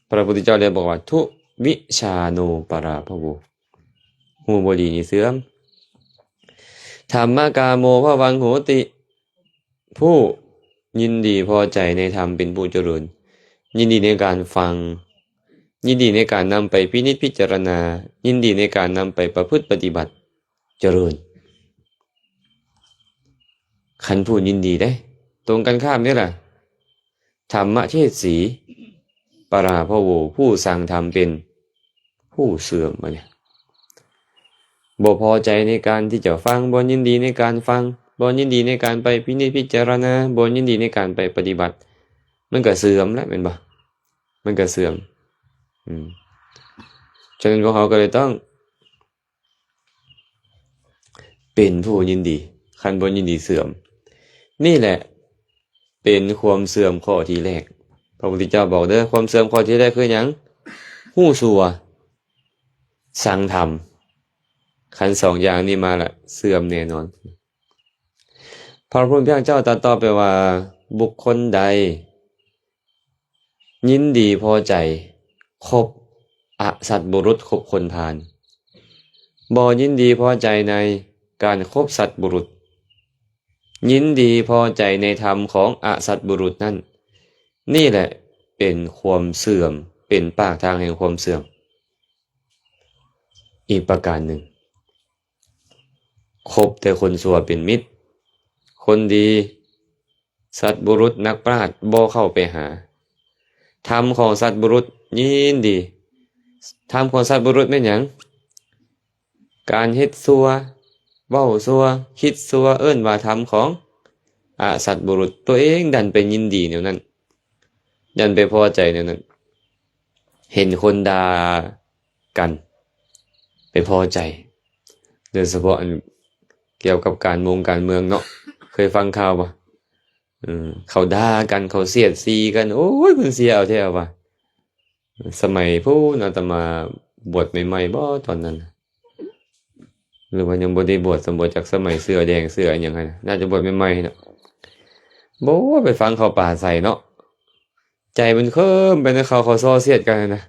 พระพุทธเจ้าเลยบอกว่าทุวิชาโนปราภโวฮู้บ่ดีนี่เสื่อมธรรมกาโมภวังโหติผู้ยินดีพอใจในธรรมเป็นผู้เจริญยินดีในการฟังยินดีในการนำไปพินิจพิจารณายินดีในการนำไปประพฤติปฏิบัติเจริญขันผู้ยินดีได้ตรงกันข้ามนี่แหละธรรมเทศสีปราภโวผู้สั่งธรรมเป็นผู้เสื่อมมาเนี่ยบ่พอใจในการที่จะฟังบ่ยินดีในการฟังบ่ยินดีในการไปพินิจพิจารณาบ่ยินดีในการไปปฏิบัติมันก็เสื่อมแล้วแม่นบ่มันก็เสื่อมฉะนั้นพวกเขาก็เลยต้องเป็นผู้ยินดีคันบ่ยินดีเสื่อมนี่แหละเป็นความเสื่อมข้อที่แรกพระพุทธเจ้าบอกเด้อความเสื่อมข้อที่แรกคือหยังฮู้ซั่วสั่งธรรมขันสองอย่างนี้มาละเสื่อมแน่นอนพระพุทธเจ้าตรัสต่อไปว่าบุคคลใดยินดีพอใจคบอสัตบุรุษคบคนพาลบ่ยินดีพอใจในการคบสัตบุรุษยินดีพอใจในธรรมของอสัตบุรุษนั่นนี่แหละเป็นความเสื่อมเป็นปากทางแห่งความเสื่อมอีกประการหนึ่งคบแต่คนชั่วเป็นมิตรคนดีสัตบุรุษนักปราชญ์บ่เข้าไปหาธรรมของสัตบุรุษยินดีธรรมของสัตบุรุษเป็นหยังการเฮ็ดชั่วเว้าชั่วคิดชั่วเอิ้นว่าธรรมของสัตบุรุษตัวเองดันไปยินดีแนวนั้นดันไปพอใจแนวนั้นเห็นคนด่ากันไปพอใจโดยเฉพาะเกี่ยวกับการเมืองเนาะเคยฟังข่าวป่ะเขาด่ากันเขาเสียดสีกันโอ้ยเพิ่นเสียเอาแท้ว่ะสมัยพู้นอาตมาบวชใหม่ๆบ่ตอนนั้นหรือว่ายังบ่ได้บวชสมบวชจากสมัยเสื้อแดงเสื้อหยังไงน่าจะบวชใหม่ๆเนาะบ่ไปฟังเขาป่าใส่เนาะใจมันเคิมไปนะเขาซ้อเสียดกันนะ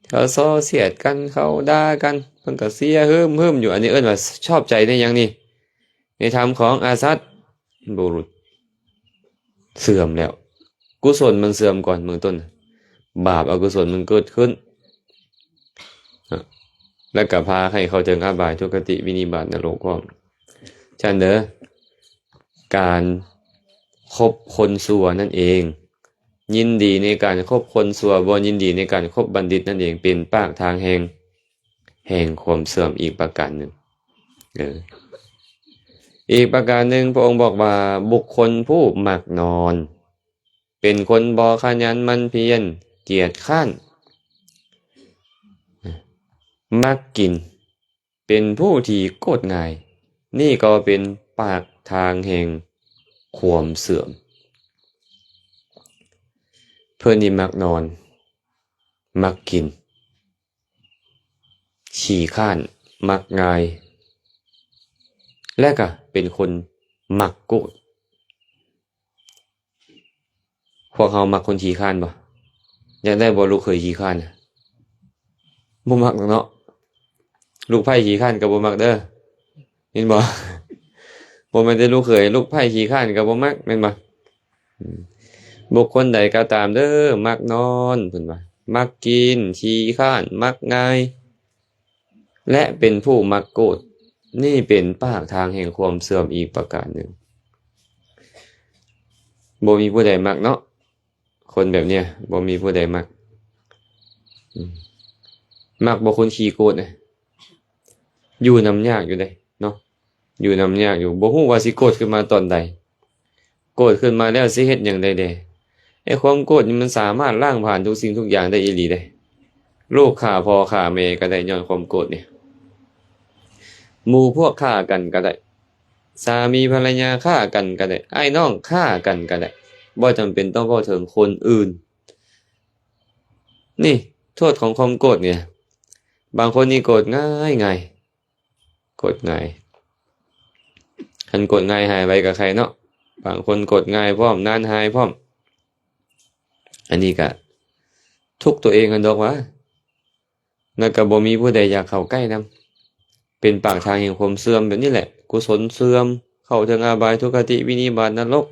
เขาซ้อเสียดกันเขาด่ากันเพิ่นก็เสียเฮิมอยู่อันนี้เอิ้นว่าชอบใจในหยังนี่ในธรรมของอาสัตบุรุษเสื่อมแล้วกุศลมันเสื่อมก่อนเบื้องต้นบาปอกุศลมันเกิดขึ้นแล้วก็พาให้เขาถึงอบายทุกขติวินิบาตนรกความฉะนั้นเด้อการคบคนชั่วนั่นเองยินดีในการคบคนชั่วบ่ยินดีในการคบบัณฑิตนั่นเองเป็นปากทางแห่งความเสื่อมอีกประการหนึ่ง เอออีกประการหนึ่งพระองค์บอกว่าบุคคลผู้มักนอน เป็นคนบ่ขยันหมั่นเพียรเกียจคร้านมักกินเป็นผู้ที่โกรธง่ายนี่ก็เป็นปากทางแห่งความเสื่อมเพื่อนนี่มักนอนมักกินขี้ข้านมักง่ายและก็เป็นคนมักโกรธพวกเขามักคนขี้ข้านบ่อยากได้บ่ลูกเคยขี้ข้านน่ะบ่มักเนาะลูกไผ่ขี้ข้านก็บ่มักเด้อเห็นบ่บ่แม่นแต่ลูกเคยลูกไผ่ขี้ข้านก็บ่มักแม่นบ่บุคคลใดก็ตามเด้อมักนอนเพิ่นว่ามักกินขี้ข้านมักง่ายและเป็นผู้มักโกรธนี่เป็นปากทางแห่งความเสื่อมอีกประการหนึ่งบ่มีผู้ใดมักเนาะคนแบบเนี้ยบ่มีผู้ใดมักมักบ่คนขี้โกรธนะอยู่นำยากอยู่ได้เนาะอยู่นำยากอยู่บ่ฮู้ว่าสิโกรธขึ้นมาตอนใดโกรธขึ้นมาแล้วสิเฮ็ดหยังได้เด้ไอ้ความโกรธนี่มันสามารถล้างผ่านทุกสิ่งทุกอย่างได้อีหลีได้ลูกฆ่าพ่อฆ่าแม่ก็ได้ย้อนความโกรธเนี่ยหมู่พวกฆ่ากันก็ได้สามีภรรยาฆ่ากันก็ได้ไอ้น้องฆ่ากันก็ได้บ่จำเป็นต้องเว้าถึงคนอื่นนี่โทษของความโกรธเนี่ยบางคนนี่โกรธง่ายโกรธง่ายคันโกรธง่ายหายไวกับใครเนาะบางคนโกรธง่ายพร้อมนานหายพร้อมอันนี้ก็ทุกตัวเองกันดอกวะแล้วก็บ่มีผู้ใดอยากเข้าใกล้นำเป็นปากทางแห่งความเสื่อมแบบนี้แหละกุศลเสื่อมเข้าถึงอบายทุกขติวินิบาตนรก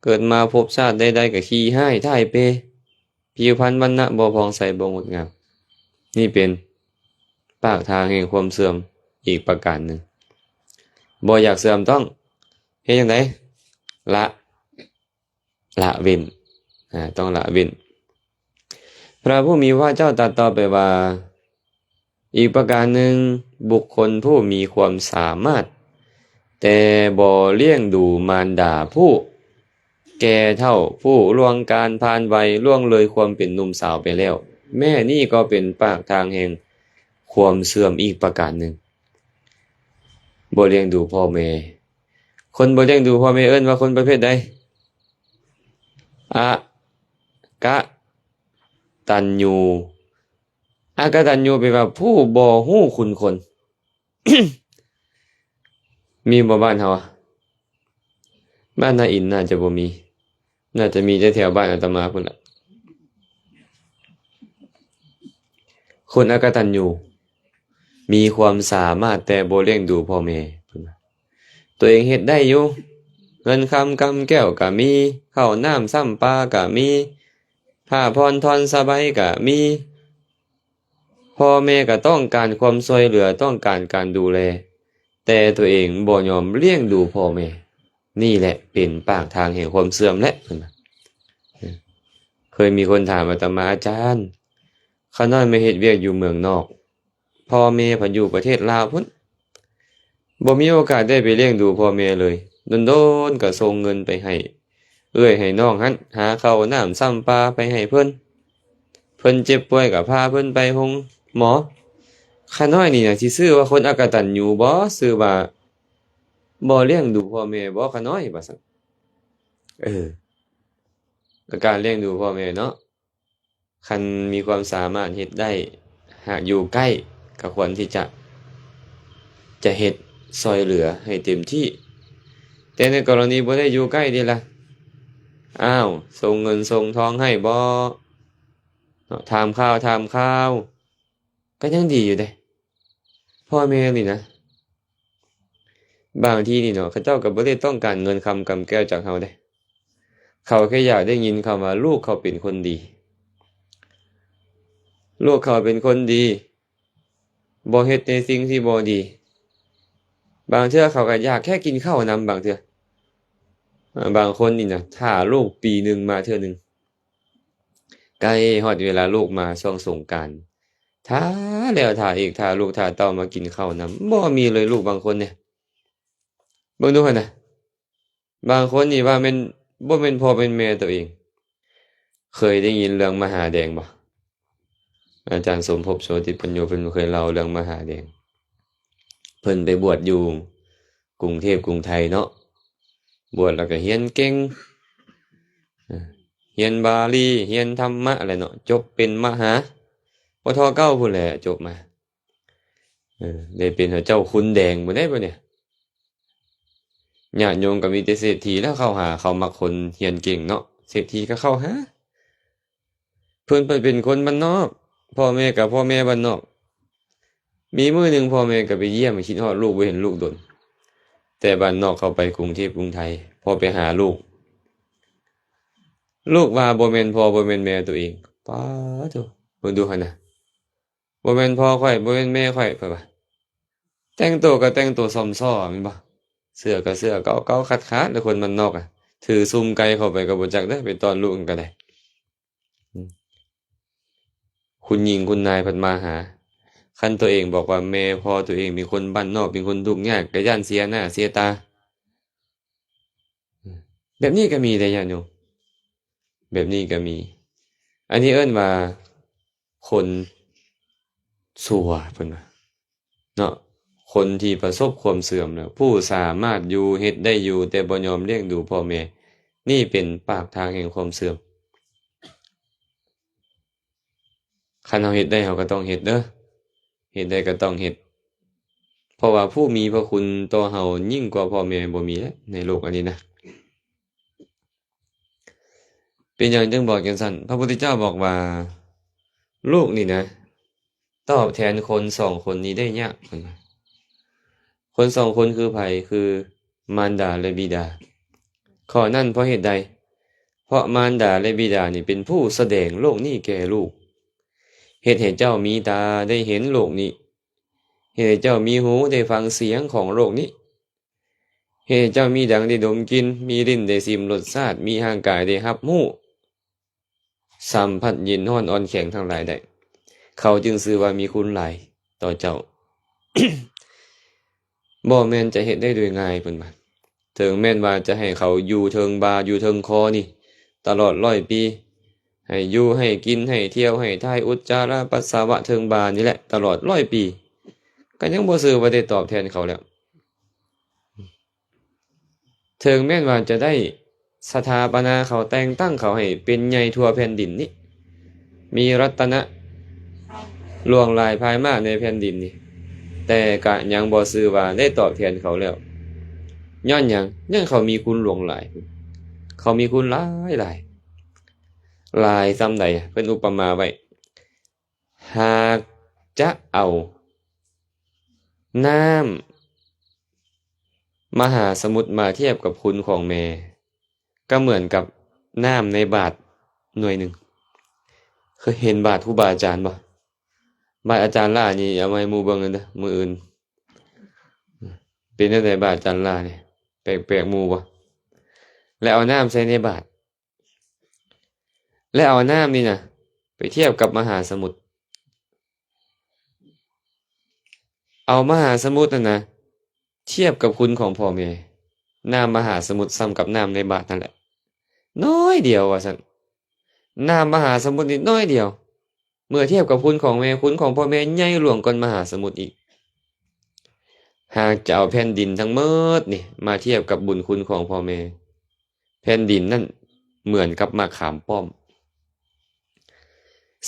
เกิดมาพบชาติใดๆก็ขี้ให้ท่ายเปผิวพรรณวรรณะบ่ผ่องใสบ่งดงามนี่เป็นปากทางแห่งความเสื่อมอีกประการหนึ่งบ่อยากเสื่อมต้องเฮ็ดจังไดละเว้นต้องละเว้นพระผู้มีพระเจ้าตรัสต่อไปว่าอีกประการหนึ่งบุคคลผู้มีความสามารถแต่บ่เลี้ยงดูมารดาผู้แก่เฒ่าผู้ล่วงการผ่านวัยล่วงเลยความเป็นหนุ่มสาวไปแล้วแม่นี่ก็เป็นปากทางแห่งความเสื่อมอีกประการหนึ่งบ่เลี้ยงดูพ่อแม่คนบ่เลี้ยงดูพ่อแม่เอิ้นว่าคนประเภทใดกะตัญญูกตัญญูแปลว่าผู้บ่ฮู้คุณคน มีบ่บ้านเฮาบ้านนาอินน่าจะบ่มีน่าจะมีแต่แถวบ้านอาตมาพุ่นล่ะคนอกตัญญูมีความสามารถแต่บ่เลี้ยงดูพ่อแม่พุ่นน่ะตัวเองเฮ็ดได้อยู่เงินคำกำแก้วก็มีข้าวน้ำซ้ำปลาก็มีผ้าพรทอนสบายก็มีพ่อแม่ก็ต้องการความช่วยเหลือต้องการการดูแลแต่ตัวเองบ่ยอมเลี้ยงดูพ่อแม่นี่แหละเป็นปากทางแห่งความเสื่อมและเคยมีคนถามอาตมาอาจารย์ข้าน้อยมาเฮ็ดเวียกอยู่เมืองนอกพ่อแม่เพิ่นอยู่ประเทศลาวพุ่นบ่มีโอกาสได้ไปเลี้ยงดูพ่อแม่เลยโดนๆก็ส่งเงินไปให้ให้น้องหันหาข้าวน้ำซ้ำปลาไปให้เพิ่นเจ็บป่วยก็พาเพิ่นไปโรงหมอข้าน้อยนี่น่ะสิชื่อว่าคนอกตัญญูบ่ชื่อว่าบ่เลี้ยงดูพ่อแม่บ่ข้าน้อยว่าซั่นการเลี้ยงดูพ่อแม่เนาะคันมีความสามารถเฮ็ดได้หากอยู่ใกล้ก็ควรที่จะเฮ็ดช่วยเหลือให้เต็มที่แต่ในกรณีบ่ได้อยู่ใกล้นี่ล่ะส่งเงินส่งทองให้บ่ถามข่าวก็ยังดีอยู่เด้พ่อแม่นี่นะบางทีนี่เนาะเขาเจ้าก็บ่ได้ต้องการเงินคำกำแก้วจากเฮาเด้เขาแค่อยากได้ยินคำว่าลูกเขาเป็นคนดีลูกเขาเป็นคนดีบ่เฮ็ดในสิ่งที่บ่ดีบางเทื่อเขาก็อยากแค่กินข้าวนำบางเทื่อบางคนนี่นะถ้าลูกปีหนึ่งมาเทื่อนึงใกล้ฮอดเวลาลูกมาช่วงสงกรานต์ ท้าแล้วท้าอีกท้าลูกท้าเต้ามากินข้าวนํบ่มีเลยลูกบางคนเนี่ยเบิ่งดูหั่นน่ะบางคนนี่ว่าแม่นบ่แม่นพ่อเป็นแม่ตัวเองเคยได้ยินเรื่องมหาแดงบ่อาจารย์สมภพโสติปัญโยเพิ่นเคยเล่าเรื่องมหาแดงเพิ่นไปบวชอยู่กรุงเทพกรุงไทยเนาะบวชแล้วก็เรียนเก่งเรียนบาลีเรียนธรรมะอะไรเนาะจบเป็นมหาปทเก้าพุ่นแหละจบมาได้เป็นเจ้าคุณแดงบ่ได้บ่เนี่ยญาติโยมก็มีแต่เศรษฐีแล้วเข้าหาเขามักคนเรียนเก่งเนาะเศรษฐีก็เข้าหาเพิ่นเป็นคนบ้านนอกพ่อแม่กับพ่อแม่บ้านนอกมีมื้อหนึงพ่อแม่ก็ไปเยี่ยมคิดฮอดลูกบ่เห็นลูกดนแต่บ้านนอกเข้าไปกรุงเทพกรุงไทยพอไปหาลูกว่าบ่แม่นพ่อบ่แม่นแม่ตัวเองป๊าโธ่เบิ่งดูหั่นน่ะบ่แม่นพ่อข่อยบ่แม่นแม่ข่อยเพิ่นว่าแต่งตัวก็แต่งตัวซ่อมซ้อแม่นบ่เสื้อก็เสื้อเก่าๆขาดๆแล้วคนบ้านนอกอะถือซุ่มไก่เข้าไปก็บ่จักเด้อไปต้อนลูกก็ได้คุณหญิงคุณนายเพิ่นมาหาคันตัวเองบอกว่าแม่พ่อตัวเองเป็นคนบ้านนอกเป็นคนทุกข์ยากก็ย้านเสียหน้าเสียตาแบบนี้ก็มีได้ญาติโยมแบบนี้ก็มี อันนี้เอิ้นว่าคนชั่วเพิ่นว่าเนาะคนที่ประสบความเสื่อมแล้วผู้สามารถอยู่เฮ็ดได้อยู่แต่บ่ยอมเลี้ยงดูพ่อแม่นี่เป็นปากทางแห่งความเสื่อมคันเฮาเฮ็ดได้เฮาก็ต้องเฮ็ดเด้อเฮ็ดได้ก็ต้องเฮ็ดเพราะว่าผู้มีพระคุณต่อเฮายิ่งกว่าพ่อแม่บ่มีแล้วในโลกอันนี้นะเป็นหยังจึงบอกจังซั่นพระพุทธเจ้าบอกว่าลูกนี่นะตอบแทนคน2คนนี้ได้ยากเพิ่นว่าคน2คนคือไผคือมารดาและบิดาข้อนั้นเพราะเหตุใดเพราะมารดาและบิดานี่เป็นผู้แสดงโลกนี้แก่ลูกเฮ็ดให้เจ้ามีตาได้เห็นโลกนี้เฮ็ดให้เจ้ามีหูได้ฟังเสียงของโลกนี้เฮ็ดให้เจ้ามีดังได้ดมกลิ่นมีลิ้นได้ชิมรสชาติมีร่างกายได้รับรู้สัมผัสเย็นร้อนอ่อนแข็งทั้งหลายได้เขาจึงชื่อว่ามีคุณหลายต่อเจ้า บ่แม่นจะเฮ็ดได้โดยง่ายเพิ่นว่าถึงแม่นว่าจะให้เขาอยู่เทิงบาอยู่เทิงคอนี่ตลอด100ปีให้อยู่ให้กินให้เที่ยวให้ถ่ายอุจจาระปัสสาวะเทิงบานี่แหละตลอด100ปีก็ยังบ่ชื่อว่าได้ตอบแทนเขาแล้วถึงแม้นว่าจะได้สถาปนาเขาแต่งตั้งเขาให้เป็นใหญ่ทั่วแผ่นดินนี้มีรัตนะล่วงลายภายมากในแผ่นดินนี่แต่ก็ยังบ่ชื่อว่าได้ตอบแทนเขาแล้วย้อนหยังยังเขามีคุณหลวงหลายเขามีคุณหลายหลายหลายซ้ำใดเพิ่นอุปมาไว้หากจะเอาน้ำมหาสมุทรมาเทียบกับคุณของแม่ก็เหมือนกับน้ำในบาตรหน่วยหนึ่งเคยเห็นบาตรครูบาอาจารย์บ่บาตรอาจารย์ล่านี่เอามาให้หมู่เบิ่งกันเด้อมื้ออื่นเป็นจังไดบาตรอาจารย์ล่านี่แปลกๆหมู่บ่แล้วเอาน้ำใส่ในบาตรแล้วเอาน้ำนี่น่ะไปเทียบกับมหาสมุทรเอามหาสมุทรนั่นน่ะเทียบกับคุณของพ่อแม่น้ำมหาสมุทรซ้ำกับน้ำในบาตรนั่นแหละน้อยเดียวว่าซั่นน้ำมหาสมุทรนี่น้อยเดียวเมื่อเทียบกับคุณของแม่คุณของพ่อแม่ใหญ่หลวงกว่ามหาสมุทรอีกหากจะเอาแผ่นดินทั้งหมดนี่มาเทียบกับบุญคุณของพ่อแม่แผ่นดินนั่นเหมือนกับมะขามป้อม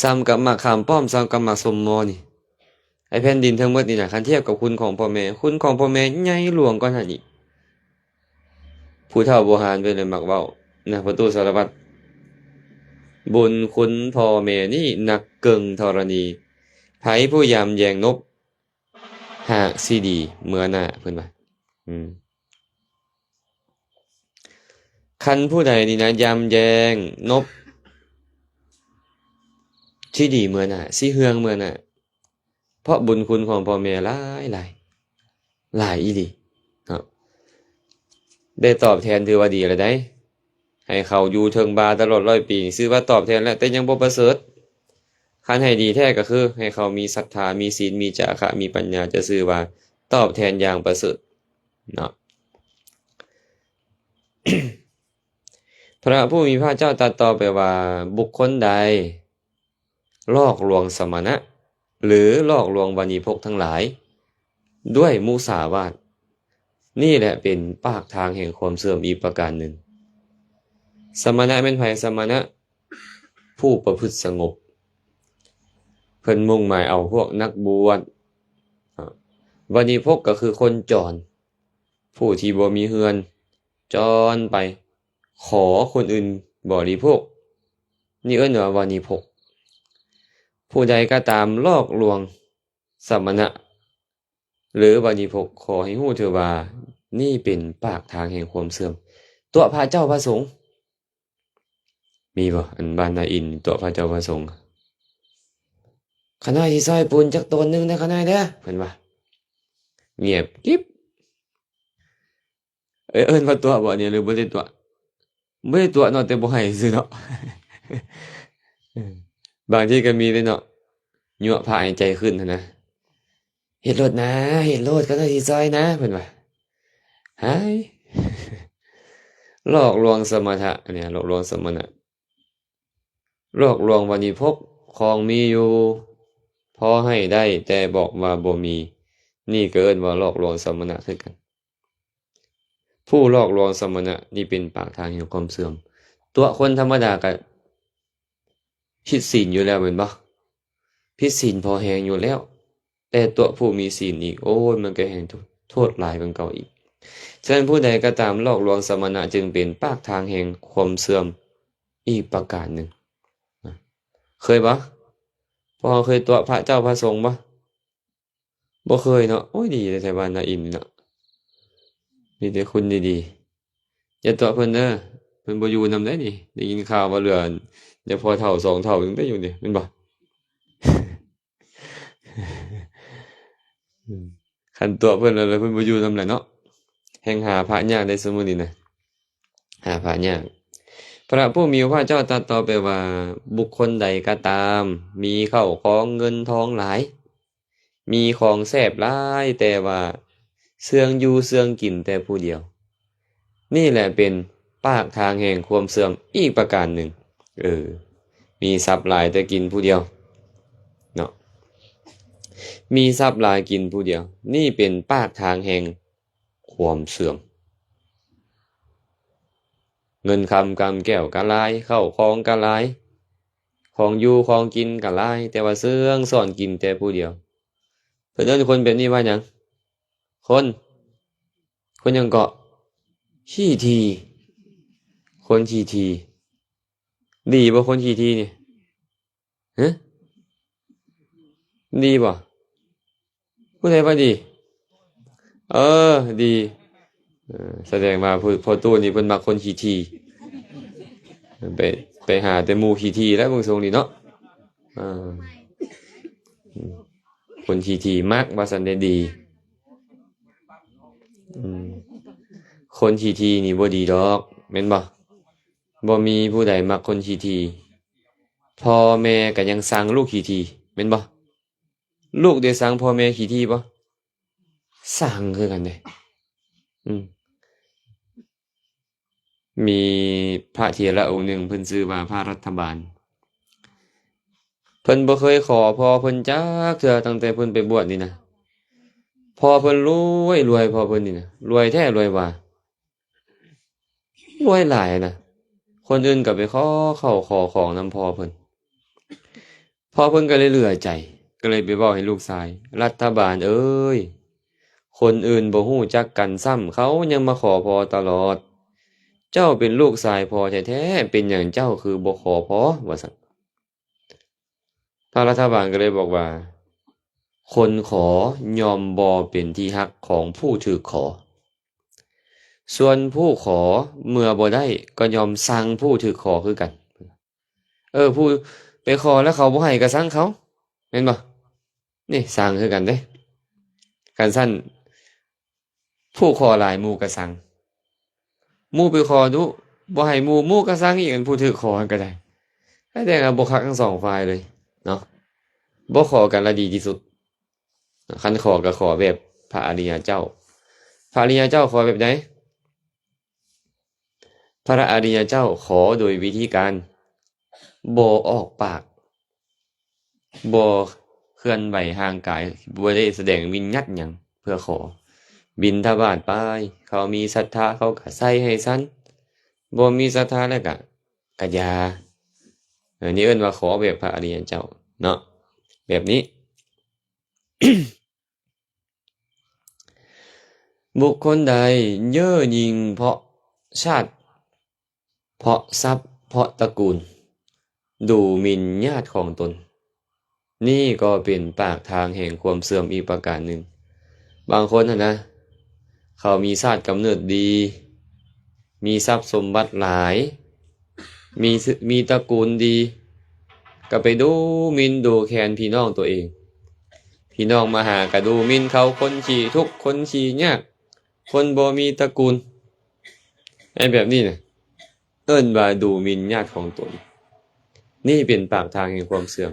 ซ้ำกับมะขามป้อมซ้ำกับมะสมมอนี่ไอ้แผ่นดินทั้งหมดนี่น่ะคันเทียบกับคุณของพ่อแม่คุณของพ่อแม่ใหญ่หลวงกว่านั้นอีกผู้เฒ่าโบราณเพิ่นเลยมักเว้านะพระตู้สารวัตรบุญคุณพ่อแม่นี่หนักเกิงธรณีไผผู้ยามแยงนบหากสิดีเมื่อหน้าเพิ่นว่าคันผู้ใดนี่นะยามแยงนบสิดีเมื่อหน้าสิเฮืองเมื่อหน้าเพราะบุญคุณของพ่อแม่หลายหลายหลายอีหลีเนาะได้ตอบแทนถือว่าดีแล้วได้ให้เขาอยู่เทิงบาตลอด100ปีซื้อว่าตอบแทนแล้วแต่ยังบ่ประเสริฐ คันให้ดีแท้ก็คือให้เขามีศรัทธามีศีลมีจาคะมีปัญญาจะชื่อว่าตอบแทนอย่างประเสริฐเนาะ พระผู้มีพระเจ้าตรัสต่อไปว่าบุคคลใดลอกลวงสมณะหรือลอกลวงวานิพกทั้งหลายด้วยมุสาวาทนี่แหละเป็นปากทางแห่งความเสื่อมอีกประการหนึ่งสมณะเป็นไผสมณะผู้ประพฤติสงบเพิ่นมุ่งหมายเอาพวกนักบวชวานิพกก็คือคนจรผู้ที่บ่มีเฮือนจรไปขอคนอื่นบริโภคนี่เอิ้นว่าวานิพกผู้ใดก็ตามลอกลวงสมณะหรือวานิพกขอให้ฮู้เถิดว่านี่เป็นปากทางแห่งความเสื่อมตัวพระเจ้าพระสงฆ์มีบ่อันบ้านนาอินตัวพระเจ้าพระสงฆ์ขน้อยสิซอยปูนจักตนนึงนะขน้อยเด้อเพิ่นว่าเงียบกิ๊บเอิ้นว่าตัวบ่เนี่ยหรือบ่ได้ตัวบ่ได้ตัวเนาะแต่บ่ให้ซื่อเนาะ บางทีก็มีเลยเนาะยั่วพาให้ใจขึ้นนะเฮ็ดโลดนะเฮ็ดโลดก็ได้สิซอยนะเพิ่นว่าหาย หลอกลวงสมถะเนี่ยหลอกลวงสมณะหลอกลวงวานิพกของมีอยู่พอให้ได้แต่บอกว่าบ่มีนี่ก็เอิ้นว่าหลอกลวงสมณะคือกันผู้หลอกลวงสมณะนี่เป็นปากทางแห่งความเสื่อมตัวคนธรรมดาก็ผิดศีลอยู่แล้วแม่นบ่ผิดศีลพอแฮงอยู่แล้วแต่ตัวผู้มีศีลอีกโอ้ยมันก็แฮงโทษหลายกว่าเก่าอีกฉะนั้นผู้ใดก็ตามหลอกลวงสมณะจึงเป็นปากทางแห่งความเสื่อมอีกประการหนึ่งเคยบ่พอเคยตัวพระเจ้าพระสงฆ์บ่เคยเนาะโอ้ยดีแต่ไทบ้านนาอินเนาะมีแต่คุณดีๆอย่าตัวเพิ่นเด้อเพิ่นบ่อยู่นำได้นี่ได้ยินข่าวว่าเหลือเดี๋ยวพอเฒ่า2เฒ่ายังได้อยู่นี่แม่นบ่ คันตัวเพิ่นแล้วเพิ่นบ่อยู่นำแหละเนาะแห่งหาพระยากได้ซุมื้อนี้นะหาพระยากพระผู้มีพระเจ้าตรัสต่อไปว่าบุคคลใดก็ตามมีข้าวของเงินทองหลายมีของแซ่บหลายแต่ว่าเสื่องอยู่เสื่องกินแต่ผู้เดียวนี่แหละเป็นปากทางแห่งความเสื่อมอีกประการหนึ่งมีทรัพย์หลายแต่กินผู้เดียวเนาะมีทรัพย์หลายกินผู้เดียวนี่เป็นปากทางแห่งความเสื่อมเงินคำกำแก้วกะลายเข้าของกะลายของอยู่ของกินกะลายแต่ว่าเสื่องซ่อนกินแต่ผู้เดียวเพิ่นเอิ้นคนแบบนี้ว่าหยังคนยังเกาะขี้ทีคนขี้ทีดีบ่คนขี้ทีนี่ฮะดีบ่ผู้ใดว่าดีดีแสดงว่าพอตู้นี่เพิ่นมักคนขี้ทีไปหาแต่หมู่ขี้ทีแล้วเบิ่งทรงนี่เนาะคนขี้ทีมักว่าซั่นได้ดีคนขี้ทีนี่บ่ดีดอกแม่นบ่มีผู้ใดมักคนขี้ทีพ่อแม่ก็ยังสั่งลูกขี้ทีแม่นบ่ลูกได้สั่งพ่อแม่ขี้ทีบ่สั่งคือกันเด้มีพระเถระองค์หนึ่งเพิ่นชื่อว่าพระรัฐบาลเพิ่นบ่เคยขอพ่อเพิ่นจักเทื่อตั้งแต่เพิ่นไปบวชนี่นะพ่อเพิ่นรวยพ่อเพิ่นนี่นะรวยแท้รวยว่ารวยหลายนะคนอื่นก็ไปขอเข้าขอของนำพ่อเพิ่นก็เลยเหลือใจก็เลยไปบอกให้ลูกชายรัฐบาลเอ้ยคนอื่นบ่ฮู้จักกันซ้ำเขายังมาขอพ่อตลอดเจ้าเป็นลูกชายพ่อแท้ๆเป็นหยังเจ้าคือบ่ขอพ่อว่าซั่นพระรัฐบาลก็เลยบอกว่าคนขอยอมบ่เป็นที่ฮักของผู้ถูกขอส่วนผู้ขอเมื่อบ่ได้ก็ยอมสั่งผู้ถูกขอคือกันผู้ไปขอแล้วเขาบ่ให้ก็สั่งเขาแม่นบ่นี่สั่งคือกันเด้กันซั่นผู้ขอหลายหมู่ก็สั่งหมู่ไปขอดูบ่ให้หมู่ก็สั่งอีกอันผู้ถูกขอก็ได้แต่ก็บ่คักทั้งสองฝ่ายเลยเนาะ บ่ขอกันละดีที่สุดคันขอก็ขอแบบพระอริยเจ้าพระอริยเจ้าขอแบบไหนพระอริยเจ้าขอโดยวิธีการบ่ออกปากบ่เคลื่อนไหวห่างกายบ่ได้แสดงวิญญัตหยังเพื่อขอบิณฑบาตไปเขามีศรัทธาเขาก็ใส่ให้ซั้นบ่มีศรัทธาแล้วก็กะยานี่เอิ้นว่าขอแบบพระอริยเจ้าเนาะแบบนี้ บุคคลใดเย่อหยิ่งเพราะชาติเพราะทรัพย์เพราะตระกูลดูหมิ่นญาติของตนนี่ก็เป็นปากทางแห่งความเสื่อมอีกประการหนึ่งบางคนนะเขามีชาติกำเนิดดีมีทรัพย์สมบัติหลายมีตระกูลดีก็ไปดูหมิ่นดูแคลนพี่น้องตัวเองพี่น้องมาหาก็ดูหมิ่นเขาคนขี้ทุกข์คนขี้ยากคนบ่มีตระกูลไอ้แบบนี้นะเอิ้นว่าดูหมิ่นญาติของตนนี่เป็นปากทางแห่งความเสื่อม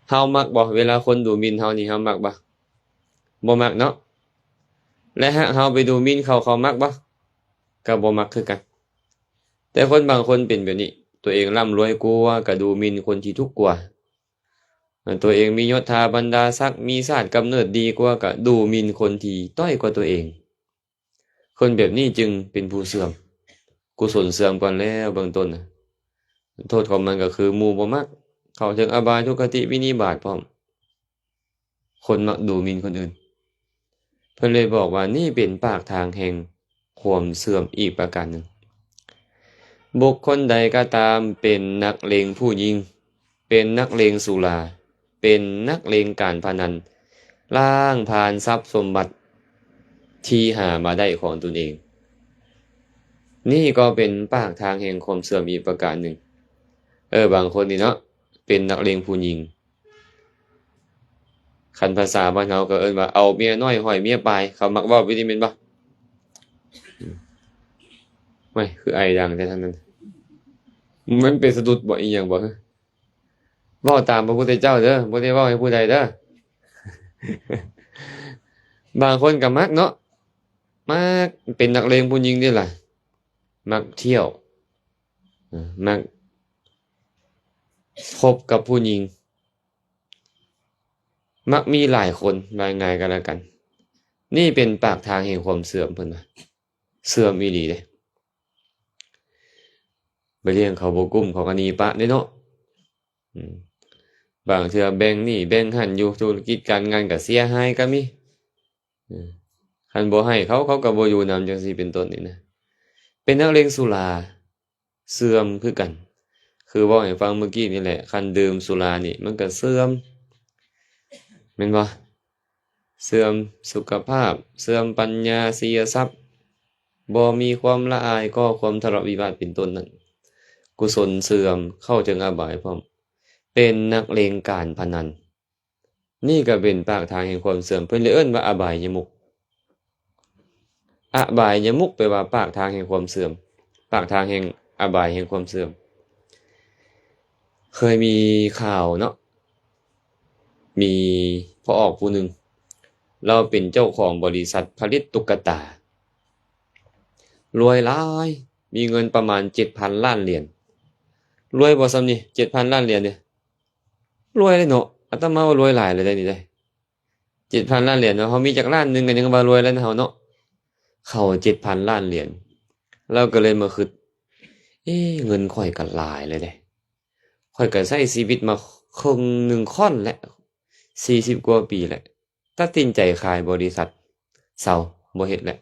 เฮามักบ่เวลาคนดูหมิ่นเฮานี่เฮามักบ่มักเนาะและหากเฮาไปดูหมิ่นเขามักบ่ก็บ่มักคือกันแต่คนบางคนเป็นแบบนี้ตัวเองร่ำรวยกว่าก็ดูหมิ่นคนที่ทุกข์กว่าตัวเองมียศถาบรรดาศักดิ์มีชาติกำเนิดดีกว่าก็ดูหมิ่นคนที่ต้อยกว่าตัวเองคนแบบนี้จึงเป็นผู้เสื่อมกุศลเสื่อมก่อนแล้วเบื้องต้นนะโทษของมันก็คือหมู่บ่มักเข้าถึงอบายทุกขติวินิบาตพร้อมคนมักดูหมิ่นคนอื่นเพิ่นเลยบอกว่านี่เป็นปากทางแห่งความเสื่อมอีกประการหนึ่งบุคคลใดก็ตามเป็นนักเลงผู้หญิงเป็นนักเลงสุราเป็นนักเลงการพนันล่างผ่านทรัพย์สมบัติที่หามาได้ของตนเองนี่ก็เป็นปากทางแห่งความเสื่อมอีกประการหนึ่งบางคนนี่เนาะเป็นนักเลงผู้หญิงคันภาษาบ้านเราก็เอิ้นว่าเอาเมียน้อยห้อยเมียปลายเขามักเว้าวิธีแม่นบ่ไม่คือไอดังแต่ทั้งนั้นมันเป็นสะดุดบ่อีหยังบ่เว้าตามพระพุทธเจ้าเด้อบ่ได้เว้าให้ผู้ใดเด้อบางคนก็มักเนาะมักเป็นนักเลงผู้หญิงนี่ล่ะมักเที่ยวมักคบกับผู้หญิงมักมีหลายคนว่าง่ายกันแล้วกันนี่เป็นปากทางแห่งความเสื่อมเพิ่นว่าเสื่อมอีหลีเด้ไปเลี้ยงเขาบ่กุ้มเขาก็หนีปะเด้เนาะบางเทื่อแบ่งนี่แบ่งหันอยู่ธุรกิจการงานก็เสียหายก็มีคันบ่ให้เขาก็บ่อยู่นำจังซี่เป็นต้นนี่นะเป็นนักเลงสุราเสื่อมคือกันคือเว้าให้ฟังเมื่อกี้นี่แหละคันดื่มสุรานี่มันก็เสื่อมแม่นบ่เสื่อมสุขภาพเสื่อมปัญญาเสียทรัพย์บ่มีความละอายก็ความทะเลาะวิวาทเป็นต้นนั้นกุศลเสื่อมเข้าถึงอบายพร้อมเป็นนักเลงการพนันนี่ก็เป็นปากทางแห่งความเสื่อมเพิ่นเลยเอิ้นว่าอบายมุขอบายมุขแปลว่าปากทางแห่งความเสื่อมปากทางแห่งอบายแห่งความเสื่อมเคยมีข่าวเนาะมีพ่อออกผู้หนึ่งเราเป็นเจ้าของบริษัทผลิตตุ๊กตารวยหลายมีเงินประมาณ 7,000 ล้านเหรียญรวยบ่ซ้ำนี่ 7,000 ล้านเหรียญเนี่ยรวยเลยเนาะอาตมาว่ารวยหลายเลยได้นี่ได้ 7,000 ล้านเหรียญเนาะเฮามีจักล้านนึงก็ยังว่ารวยแล้วนะเฮาเนาะเข้า 7,000 ล้านเหรียญเราก็เลยมาคิดเงินข่อยก็หลายเลยเด้ข่อยก็ใช้ชีวิตมาครึ่งหนึ่งค่อนแล้ว40 กว่าปีแล้วตัดสินใจขายบริษัทเซาบ่เฮ็ดแล้ว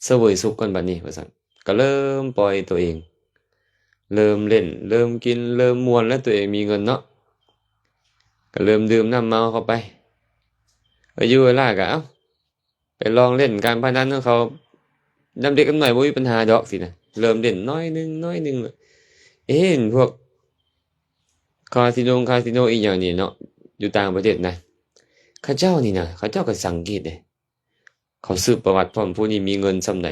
เสวยสุขกันบัดนี้ว่าซั่นก็เริ่มปล่อยตัวเองเริ่มเล่นเริ่มกินเริ่มม่วนแล้วตัวเองมีเงินเนาะก็เริ่มดื่มน้ำเมาเข้าไปอายุเวลาก็ไปลองเล่นการพนันของเขานำเด็กกันหน่อยบ่มีปัญหาดอกสินะเริ่มเล่นน้อยนึงพวกคาสิโนอีหยังนี่เนาะอยู่ต่างประเทศนะเขาเจ้านี่นะเขาเจ้าก็สังเกตเด้เขาสืบประวัติพร้อมผู้นี้มีเงินส่ำใด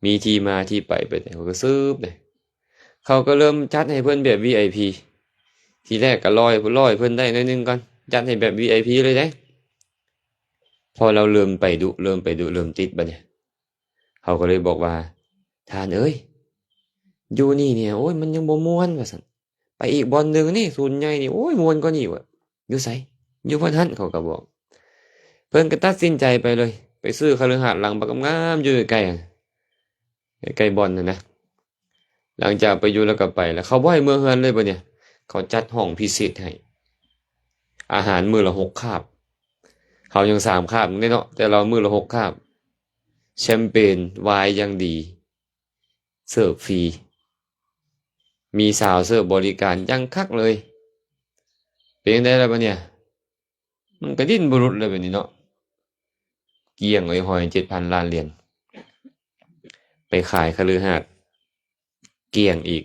มีที่มาที่ไปได้เขาก็สืบเด้เขาก็เริ่มจัดให้เพิ่นแบบ VIP ทีแรกก็ลอยเพิ่นได้หน่อยนึงก่อนจัดให้แบบ VIP เลยได้พอเราเริ่มไปดุเริ่มติดบัดเนี่ยเขาก็เลยบอกว่าทานเอ้ยอยู่นี่เนี่ยโอ้ยมันยังบ่ม่วนว่าซั่นไปอีกบ่อนหนึงนี่ศูนย์ใหญ่นี่โอ้ยม่วนกว่านี้ว่ะอยู่ไสอยู่บ่ทันเขาก็บอกเพิ่นก็ตัดสินใจไปเลยไปซื้อคฤหาสน์หลังบักงามๆอยู่ใกล้ๆใกล้ๆบ่อนน่ะนะหลังจากไปอยู่แล้วก็ไปแล้วเขาบ่ให้เมือเฮือนเลยบัดเนี่ยเขาจัดห้องพิเศษให้อาหารมื้อละ6คาบเขายัง3คาบได้เนาะแต่เรามื้อละ6คาบแชมเปญไวน์ยังดีเสิร์ฟฟรีมีสาวเสิร์ฟบริการยังคักเลยเป็นจังได๋ล่ะบัดเนี่ยมันก็ดิ้นบ่หลุดเลยบัดนี้เนาะเกลี้ยงหอยๆ 7,000 ล้านเหรียญไปขายคฤหาสน์เกลี้ยงอีก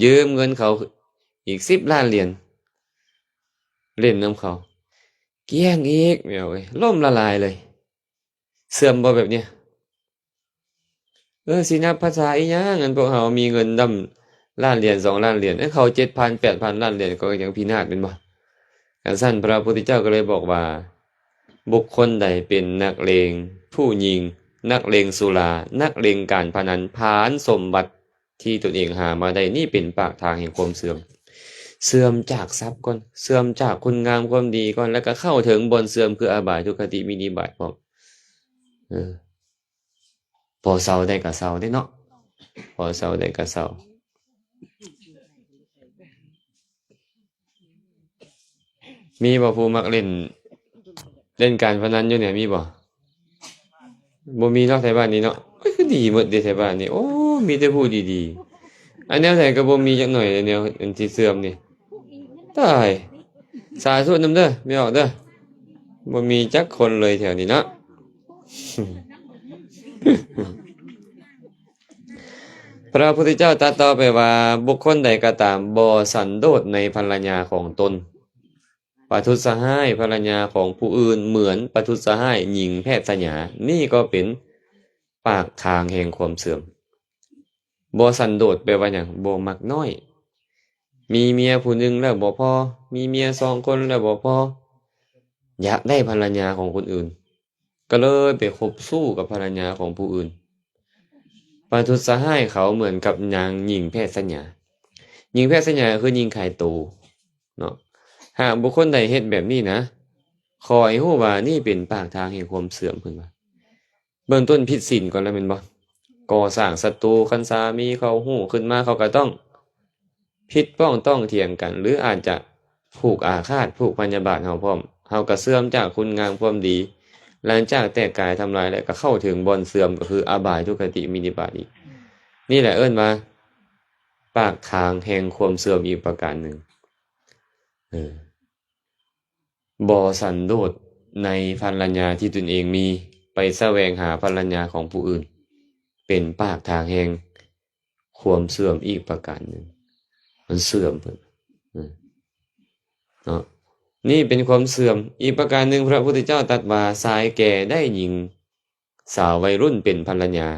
ยืมเงินเขาอีก10 ล้านเหรียญเล่นนำเขาเกลี้ยงอีกแม่เอ้ยล่มละลายเลยเสื่อมบ่แบบเนี้ยสินับภาษาอีหยังอันพวกเฮามีเงินดำล้านเหรียญ2ล้านเหรียญเขา 7,000 8,000 ล้านเหรียญก็ยังพินาศแม่นบ่คันซั่นพระพุทธเจ้าก็เลยบอกว่าบุคคลใดเป็นนักเลงผู้ยิงนักเลงสุรานักเลงการพนันผลาญสมบัติที่ตนเองหามาได้นี่เป็นปากทางแห่งความเสื่อมเสื่อมจากทรัพย์ก่อนเสื่อมจากคุณงามความดีก่อนแล้วก็เข้าถึงบนเสื่อมคืออบายทุกขติมินิบาตพร้อมพอเศร้าได้ก็เศร้าได้เนาะพอเศร้าได้ก็เศร้ามีบ่ผู้มักเล่นการพนันอยู่เนี่ยมีบ่มีเนาะไทบ้านนี้เนาะคือดีหมดเด้ไทบ้านนี้โอ้มีแต่ผู้ดีๆอันแนวไหนก็บ่มีจักหน่อยแนวอันที่เสื่อมนี่ตายสาธุนำเด้อไม่ออกเด้อบ่มีจักคนเลยแถวนี้เนาะ พระพุทธเจ้าตรัสต่อไปว่าบุคคลใดก็ตามบ่สันโดษในภรรยาของตนประทุษร้ายภรรยาของผู้อื่นเหมือนประทุษร้ายหญิงแพทย์สยานี่ก็เป็นปากทางแห่งความเสื่อมบ่สันโดษแปลว่าหยังบ่มักน้อยมีเมียผู้หนึ่งแล้วบ่พอมีเมีย2คนแล้วบ่พออยากได้ภรรยาของคนอื่นก็เลยไปคบสู้กับภรรยาของผู้อื่นประทุษร้ายเขาเหมือนกับนางหญิงแพทย์สยาหญิงแพทย์สยาคือหญิงขายตูเนาะหากบุคคลใดเฮ็ดแบบนี้นะขอให้รู้ว่านี่เป็นปากทางแห่งความเสื่อมเพิ่นว่าเบื้องต้นผิดศีลก่อนแล้วแม่นบ่ก่อสร้างศัตรูคันสามีเขาฮู้ขึ้นมาเขาก็ต้องผิดป้องต้องเถียงกันหรืออาจจะผูกอาฆาตผูกพยาบาทเฮาพร้อมเฮาก็เสื่อมจากคุณงามความดีหลังจากแตกกายทำลายแล้วก็เข้าถึงบ่อนเสื่อมก็คืออบายทุกขติมินิบาตอีกนี่แหละเอิ้นว่าปากทางแห่งความเสื่อมอีกประการหนึ่งบ่สันโดษในภรรยาที่ตนเองมีไปแสวงหาภรรยาของผู้อื่นเป็นปากทางแห่งความเสื่อมอีกประการหนึ่งมันเสื่อมเพิ่นเนาะนี่เป็นความเสื่อมอีกประการหนึ่งพระพุทธเจ้าตรัสว่าชายแก่ได้หญิงสาววัยรุ่นเป็นภรรยา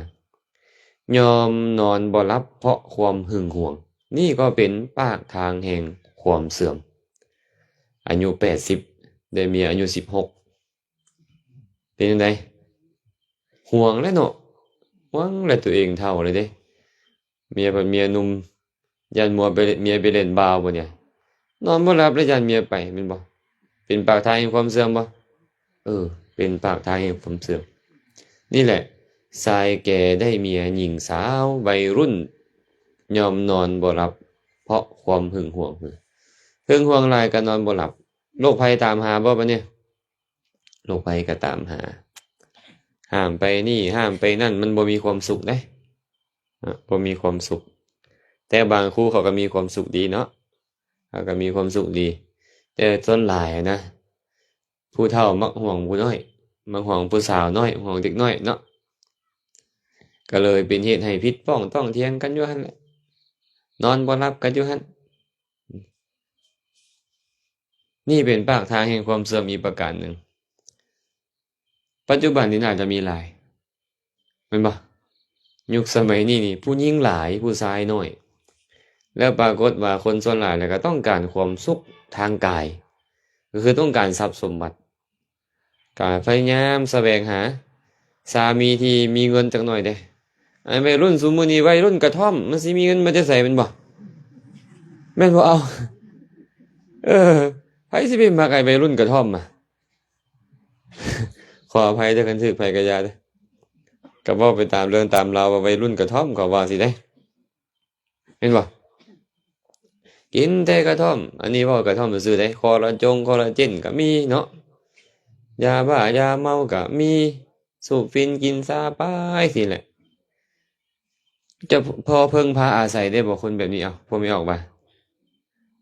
ยอมนอนบ่หลับเพราะความหึงหวงนี่ก็เป็นปากทางแห่งความเสื่อมอายุ80ได้เมียอายุ16เป็นจังได๋ห่วงแล้วเนาะห่วงแล้วตัวเองเฒ่าเลยเด้เมียหนุ่มยันมัวไปเมียไปเล่นบาวบ่เนี่ยนอนบ่หลับแล้วยันเมียไปแม่นบ่เป็นปากทางแห่งความเสื่อมบ่เป็นปากทางแห่งความเสื่อมนี่แหละชายแก่ได้เมียหญิงสาววัยรุ่นยอมนอนบ่หลับเพราะความหึงหวงหึงหวงหลายก็นอนบ่หลับโรคภัยตามหาบ่บัดนี้โรคภัยก็ตามหาห้ามไปนี่ห้ามไปนั่นมันบ่มีความสุขเด้บ่มีความสุขแต่บางคู่เขาก็มีความสุขดีเนาะเขาก็มีความสุขดีแต่ส่วนหลายนะผู้เฒ่ามักห่วงผู้น้อยมักห่วงผู้สาวน้อยห่วงเด็กน้อยเนาะก็เลยเป็นเหตุให้ผิดป้องต้องเถียงกันอยู่หั่นแหละนอนบ่หลับกันอยู่หั่นนี่เป็นปากทางแห่งความเสื่อมอีกประการหนึ่งปัจจุบันนี้น่าจะมีหลายแม่นบ่ยุคสมัยนี้นี่ผู้หญิงหลายผู้ชายน้อย แล้วปรากฏว่าคนส่วนหลายแล้วก็ต้องการความสุขทางกาย ก็คือต้องการทรัพย์สมบัติก็พยายามแสวงหาสามีที่มีเงินจักหน่อยเด้ไอ้วัยรุ่นซุมื้อนี้วัยรุ่นกระท่อมมันสิมีเงินมาจะใส่แม่นบ่แม่นบ่เอาเออไผสิไปมักไอ้วัยรุ่นกระท่อมอ่ะ ขออภัยเด้อคันถือไผกะยาเด้อก็เว้าไปตามเรื่องตามราวว่าวัยรุ่นกระท่อมก็ว่าสิได้เห็นบ่กินแต่กระท่อมอันนี้เว้ากระท่อมซื่อๆเด้คอลลาเจนก็มีเนาะยาบ้ายาเมาก็มีสูบฟินกินซาไปสิแหละจะพอพึ่งพาอาศัยได้บ่คนแบบนี้เอาพอไม่ออกบ่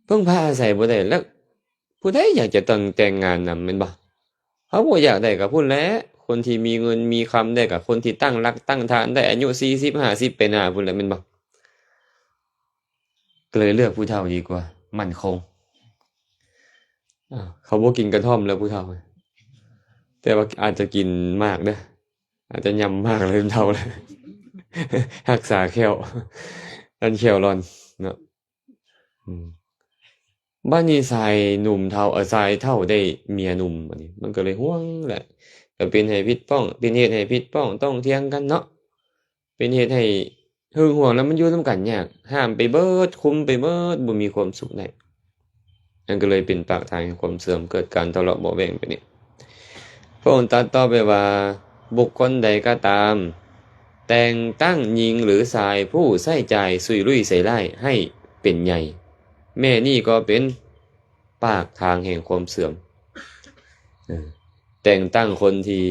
พึ่งพาอาศัยบ่ได้แล้วผู้ใดอยากจะต้องแต่งงานนำแม่นบ่เขาบ่อยากได้ก็พุ่นแหละคนที่มีเงินมีคำได้กับคนที่ตั้งรักตั้งฐานได้อายุ40 50ไปหน้าพุ่นแหละแม่นบ่ก็เลยเลือกผู้เฒ่าดีกว่ามั่นคงเขาบ่กินกระท่อมแล้วผู้เฒ่าแต่ว่าอาจจะกินมากเด้ออาจจะยำมากเลยผู้เฒ่าเลยรักษาแข้วอันแข้วร้อนเนาะบ้านนี้ชายหนุ่มเฒ่าชายเฒ่าได้เมียหนุ่มบัดนี้มันก็เลยห่วงแหละก็เป็นให้ผิดป้องเป็นเหตุให้ผิดป้องต้องเถียงกันเนาะเป็นเหตุให้หึงหวงแล้วมันอยู่นำกันยากห้ามไปเบิดคุมไปเบิดบ่มีความสุขได้นั่นก็เลยเป็นปากทางแห่งความเสื่อมเกิดการทะเลาะเบาะแว้งไปนี่พระองค์ตรัสต่อไปว่าบุคคลใดก็ตามแต่งตั้งหญิงหรือชายผู้ใส่ใจสุยรุ่ยใส่ร้ายให้เป็นใหญ่แม่นี่ก็เป็นปากทางแห่งความเสื่อมแต่งตั้งคนที่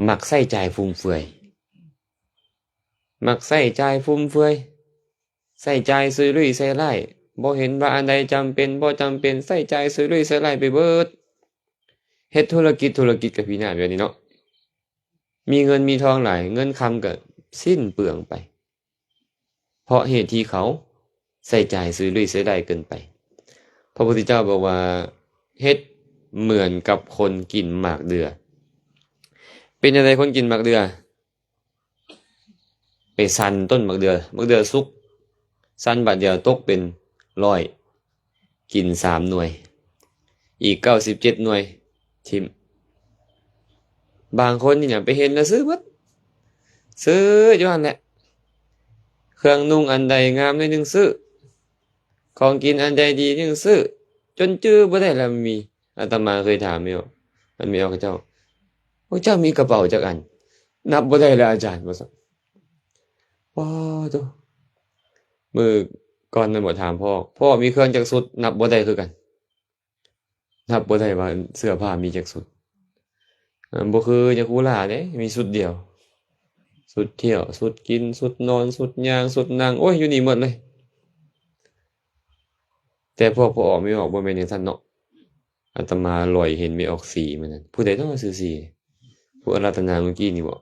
มักใส่ใจฟุ่มเฟือยมักใส่ใจฟุ่มเฟือยใส่ใจสุยรุ่ยใส่ร้ายบ่เห็นว่าอันใดจำเป็นบ่จำเป็นใส่ใจสุยรุ่ยใส่ร้ายไปเบิดเฮ็ดธุรกิจกับพี่น้าแบบนี้เนาะมีเงินมีทองหลายเงินคำก็สิ้นเปลืองไปเพราะเหตุที่เขาใส่ใจสุยรุ่ยใส่ร้ายเกินไปพระพุทธเจ้าบอกว่าเฮ็ดเหมือนกับคนกินหมากเดือเป็นจังได๋คนกินหมากเดือไปสั่นต้นหมากเดือสุกสั่นบาดเดียวตกเป็น100กิน3หน่วยอีก97หน่วยทิ่มบางคนนี่น่ะไปเห็นแล้วซื้อเบิดซื้ออยู่นั่นแหละเครื่องนุ่งอันใดงามนิดนึงซื้อของกินอันใดดีนิดนึงซื้อจนจื้อบ่ได้แล้วมีอาตมาเคยถามอยู่มันมีเอาเจ้าพวกเจ้ามีกระเป๋าจักอันนับบ่ได้แล้วอาจารย์ว่าซั่นว้าตัวมื้อก่อนนั้นบ่ถามพ่อมีเครื่องจักสุดนับบ่ได้คือกันนับบ่ได้ว่าเสื้อผ้ามีจักสุดบ่คือจักคูล่าเด้มีสุดเดียวสุดเที่ยวสุดกินสุดนอนสุดย่างสุดนั่งโอ้ยอยู่นี่หมดเลยแต่พวกพอออกไม่ออกบ่แม่นจังซั่นเนาะอาตมาลอยเห็นไม่ออกสีมันนั่นผู้ใดต้องมาซื้อสีผู้อาราธนาเมื่อกี้นี่บ่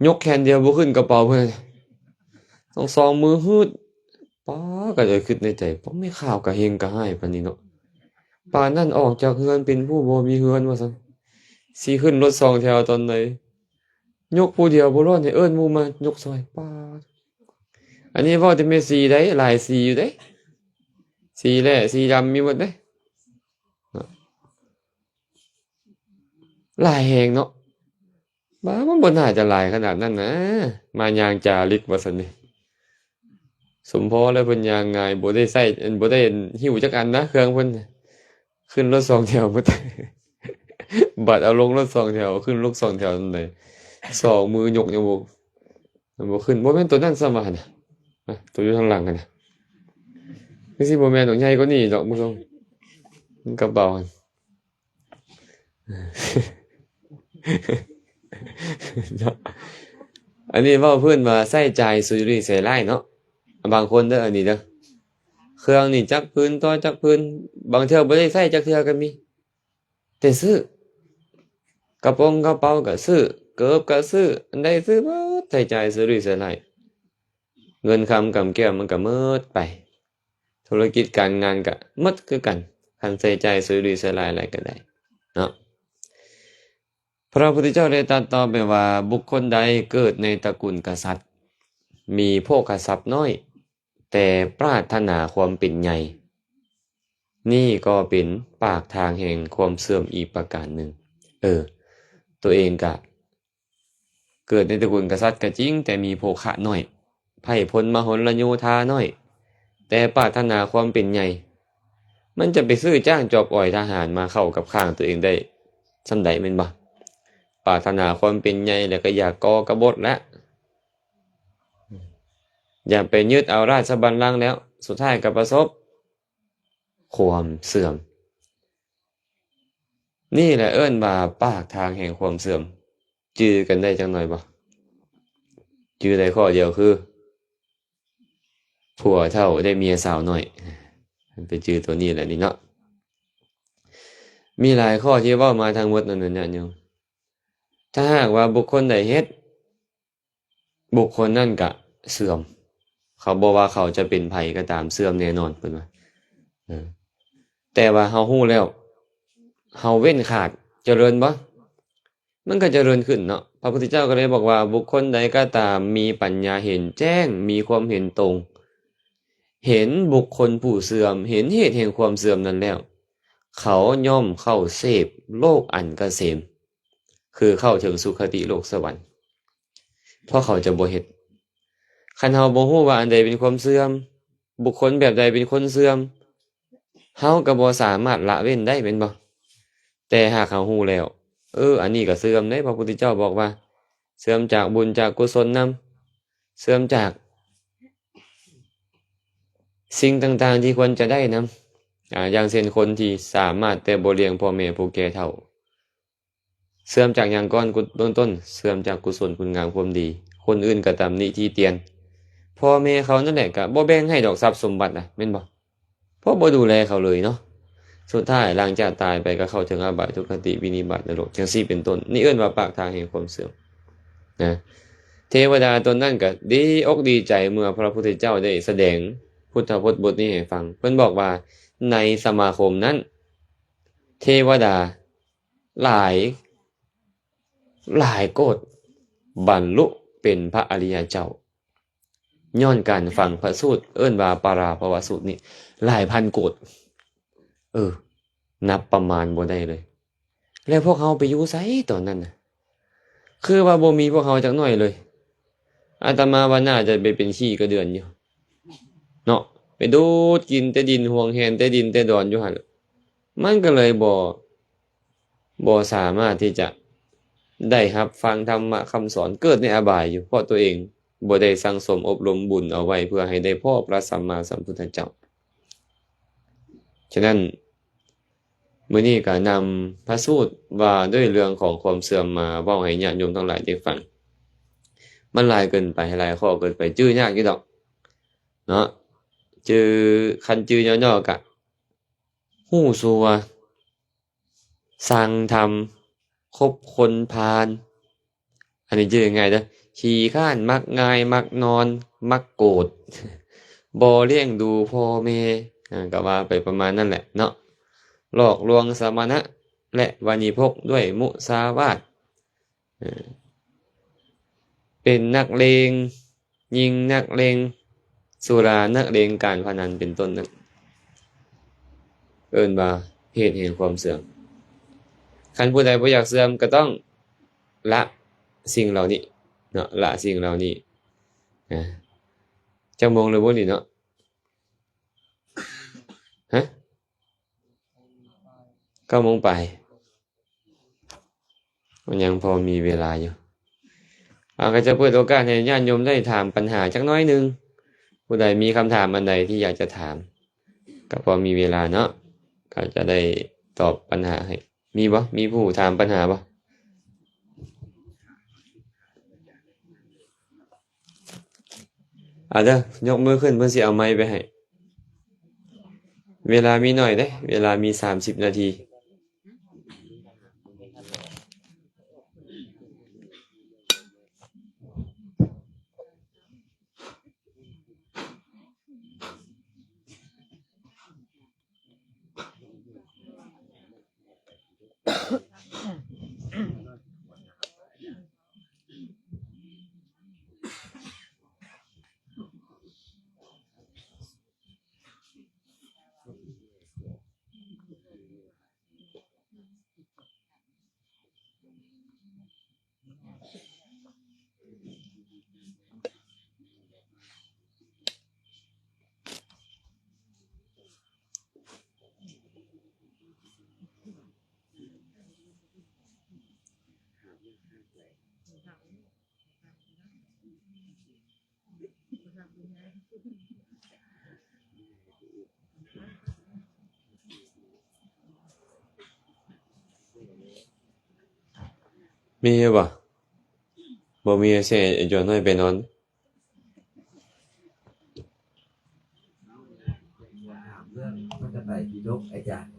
ยกแขนเดียวบ่ขึ้นกระเป๋าเพิ่นต้องสองมือฮืดป๊าก็เลยคิดในใจบ่ไม่ข่าวกะเฮงกะหายปานนี้เนาะปานนั้นออกจากเรือนเป็นผู้บ่มีเรือนว่าซั่นสิขึ้นรถสองแถวตอนไหนยกผู้เดียวบ่รอดให้เอิ้นหมู่มายกซอยป๊าอันนี้เว้าแต่แม่สีได้หลายสีอยู่เด้สีแลสีดำมีหมดเด้หลายแฮงเนาะบ้ามันบ่น่าจะหลายขนาดนั้นนะมายางจาริกว่าซั่นนี่สมพอแล้วเพิ่นย่างง่ายบ่ได้ใช้บ่ได้หิ้วจักอันนะเครื่องเพิ่นขึ้นรถสองแถวหมด บัดเอาลงรถ2แถวขึ้นรถ2แถวนั่นได้2มือยกยังบ่ขึ้นบ่แม่นตัวนั้นซะว่าน่ะตัวอยู่ข้างหลังกันน่ะคือสิบ่แม่นดอกใหญ่กว่านี้ดอกมึงมันกระเป๋าอันนี้เว้าเพิ่นว่าใส่ใจสุรุ่ยใส่ร้ายเนาะบางคนเด้ออันนี้เด้อเครื่องนี่จักพื้นต่อจักพื้นบางเทื่อบ่ได้ใช้จักเทื่อก็มีแต่ซื้อกระโปรงกระเป๋าก็ซื้อเกิบก็ซื้ออันใดซื้อเบิดใส่ใจสุรุ่ยใส่ร้ายเงินคำกำแก้วมันก็หมดไปธุรกิจการงานก็หมดคือกันคันใส่ใจสุรุ่ยใส่ร้ายอะไรก็ได้เนาะพระพุทธเจ้าได้ตรัสต่อไปว่าบุคคลใดเกิดในตระกูลกษัตริย์มีโภคทรัพย์น้อย แต่ปรารถนาความเป็นใหญ่นี่ก็เป็นปากทางแห่งความเสื่อมอีกประการหนึ่งตัวเองกะเกิดในตระกูลกษัตริย์ก็จริงแต่มีโภคะน้อยไพร่พลมหฬโยธาน้อยแต่ปรารถนาความเป็นใหญ่มันจะไปซื้อจ้างจอบอ่อยทหารมาเข้ากับข้างตัวเองได้ส่ำใดแม่นบ่ปรารถนาความเป็นใหญ่แล้วก็อยากก่อกบฏและอย่าไปยึดเอาราชบัลลังก์แล้วสุดท้ายก็ประสบความเสื่อมนี่แหละเอิ้นว่าปากทางแห่งความเสื่อมจื้อกันได้จังหน่อยบ่จื้อได้ข้อเดียวคือผัวเฒ่าได้เมียสาวน้อยมันเป็นจื้อตัวนี้แหละนี่เนาะมีหลายข้อที่เว้ามาทั้งหมดนั่นน่ะโยมถ้าหากว่าบุคคลใดเฮ็ดบุคคลนั่นก็เสื่อมเขาบอกว่าเขาจะเป็นไผก็ตามเสื่อมแน่นอนเพิ่นว่าแต่ว่าเฮาฮู้แล้วเฮาเว้นขาดเจริญบ่มันก็เจริญขึ้นเนาะพระพุทธเจ้าก็เลยบอกว่าบุคคลใดก็ตามมีปัญญาเห็นแจ้งมีความเห็นตรงเห็นบุคคลผู้เสื่อมเห็นเหตุแห่งความเสื่อมนั้นแล้วเขาย่อมเข้าเสพโลกอันเกษมคือเข้าถึงสุคติโลกสวรรค์เพราะเขาจะบ่เฮ็ดคันเฮาบ่ฮู้ว่าอันใดเป็นความเสื่อมบุคคลแบบใดเป็นคนเสื่อมเฮาก็บ่สามารถละเว้นได้แม่นบ่แต่หากเฮาฮู้แล้วอันนี้ก็เสื่อมเด้พระพุทธเจ้าบอกว่าเสื่อมจากบุญจากกุศลนำเสื่อมจากสิ่งต่างๆที่ควรจะได้นำอย่างเช่นคนที่สามารถแต่บ่เลี้ยงพ่อแม่ผู้แก่เฒ่าเสื่อมจากหยังก่อนต้นเสื่อมจากกุศลคุณงามความดีคนอื่นก็ตำหนิที่เตียนพ่อแม่เขานั่นแหละก็บ่แบ่งให้ดอกทรัพย์สมบัติน่ะแม่นบ่เพราะบ่ดูแลเขาเลยเนาะสุดท้ายหลังจากตายไปก็เข้าถึงอบายทุกขติวินิบาตนรกจังซี่เป็นต้นนี่เอิ้นว่าปากทางแห่งความเสื่อมนะเทวดาตนนั้นก็ดีอกดีใจเมื่อพระพุทธเจ้าได้แสดงพุทธพจน์บทนี้ให้ฟังเพิ่นบอกว่าในสมาคมนั้นเทวดาหลายโกฏบรรลุเป็นพระอริยเจ้าย้อนการฟังพระสูตรเอิ้นว่าปาราภวสูตรนี่หลายพันโกฏนับประมาณบ่ได้เลยแล้วพวกเขาไปอยู่ไสตอนนั้นน่ะคือว่าบ่มีพวกเขาจักหน่อยเลยอาตมาว่าน่าจะไปเป็นขี้กระเดือนอยู่เนาะไปดูดกินแต่ดินห่วงแหนแต่ดินแต่ดอนอยู่หั่นมันก็เลยบ่สามารถที่จะได้รับฟังธรรมะคำสอนเกิดในอบายอยู่เพราะตัวเองบ่ได้สั่งสมอบรมบุญเอาไว้เพื่อให้ได้พบพระสัมมาสัมพุทธเจ้าฉะนั้นมื้อนี้ก็นำพระสูตรว่าด้วยเรื่องของความเสื่อมมาเว้าให้ญาติโยมทั้งหลายได้ฟังมันหลายเกินไปหลายข้อเกินไปจื้อยากอยู่ดอกเนาะจื้อคันจื้อย่อๆก็ฮู้ซัวสั่งทำคบคนพาลอันนี้จื้อง่ายเด้อขี้คร้านมักง่ายมักนอนมักโกรธบ่เลี้ยงดูพ่อแม่ก็ว่าไปประมาณนั้นแหละเนาะหลอกลวงสมณะและวานิพกด้วยมุสาวาทเป็นนักเลงยิงนักเลงสุรานักเลงการพนันเป็นต้นนั้นเอิ้นว่าเหตุแห่งความเสื่อมคันผู้ใดบ่อยากเสื่อมก็ต้องละสิ่งเหล่านี้เนาะละสิ่งเหล่านี้จักโมงเลยบ่นี่เนาะฮะ9 โมงไปมันยังพอมีเวลาอยู่ก็จะเปิดโอกาสให้ญาติโยมได้ถามปัญหาจักน้อยหนึ่งผู้ใดมีคำถามอันใดที่อยากจะถามก็พอมีเวลาเนาะก็จะได้ตอบปัญหาให้มีบ่มีผู้ถามปัญหาบ่เด้อยกมือขึ้นเพิ่นสิเอาไมค์ไปให้เวลามีหน่อยเด้เวลามี30 นาที มีบ่บ่มีเสียย้อนให้ไปนอนเรื่องพระไตรปิฎกอาจารย์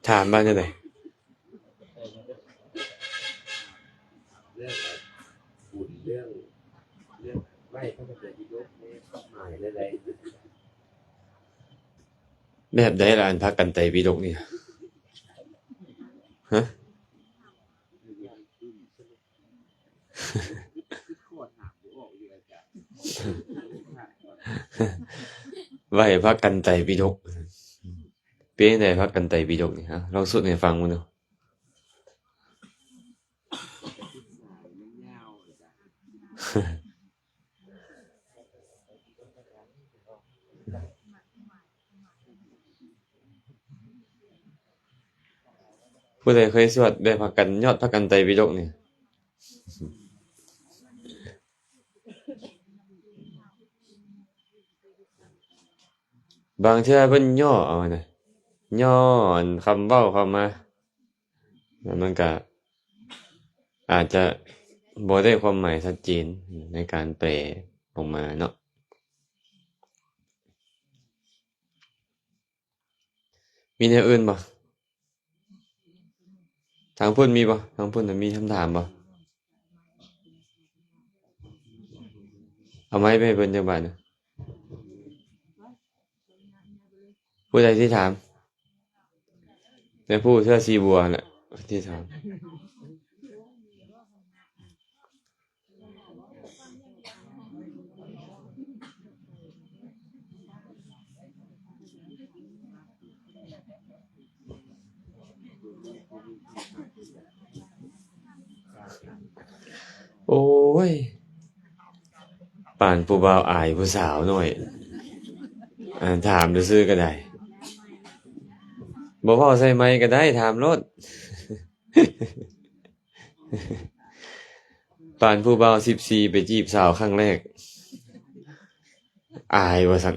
ถามบ้างจังได๋เรื่องบุญเรื่องไหว้พระไตรปิฎกเนี่ยหมายอะไร แบบใดล่ะอันพากันไตรปิฎกนี่ฮะ ไหว้พระกันไตรปิฎกเป็นจังได๋พระกันไตรปิฎกนี่ฮะลองสวดให้ฟังมึงดูผู้ใดเคยสวดได้พากันยอดพระกันไตรปิฎกนี่บางเทื่อเพิ่นย่อเอาน่ะย่ออันคำเว้าเข้ามาแล้วมันก็อาจจะบ่ได้ความหมายชัดเจนในการแปลออกมาเนาะมีแนวอื่นบ่ทางพุ่นมีบ่ทางพุ่นน่ะมีคำถามบ่เอาไม้ไปให้เพิ่นจักบาทน่ะผู้ใดที่ถามแม่ผู้เสื้อสีบัวน่ะที่ถามโอ้ยปานผู้บ่าวอายผู้สาวน้อยถามซื่อๆก็ได้บ่พอใส่ไมค์ก็ได้ถามโลด ปานผู้บ่าว14ไปจีบสาวครั้งแรกอายว่าซั่น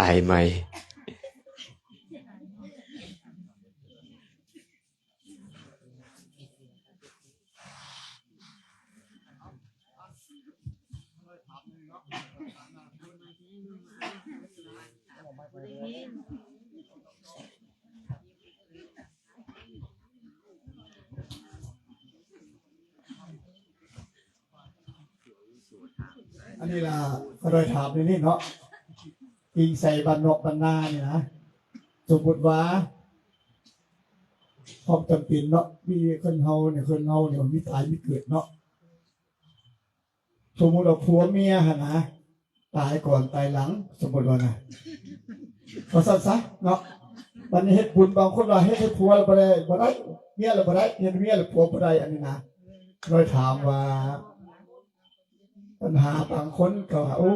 อายไหมอันนี้ล่ะก็ได้ถามในนี้เนาะอิงใส่บรรนกบรรณานี่นะสมมติว่าความจำเป็นเนาะมีคนเฮาเนี่ยมันมีตายมีเกิดเนาะสมมติว่าผัวเมียหั่นนะตายก่อนตายหลังสมมติว่านะก็สั้นซะเนาะมันเฮ็ดบุญบางคนว่าเฮ็ดให้ผัวแล้วบ่ได้เมียแล้วบ่ได้เฮ็ดเมียแล้วผัวบ่ได้อันนี้นะเลยถามว่าปัญหาบางคนก็ว่าโอ้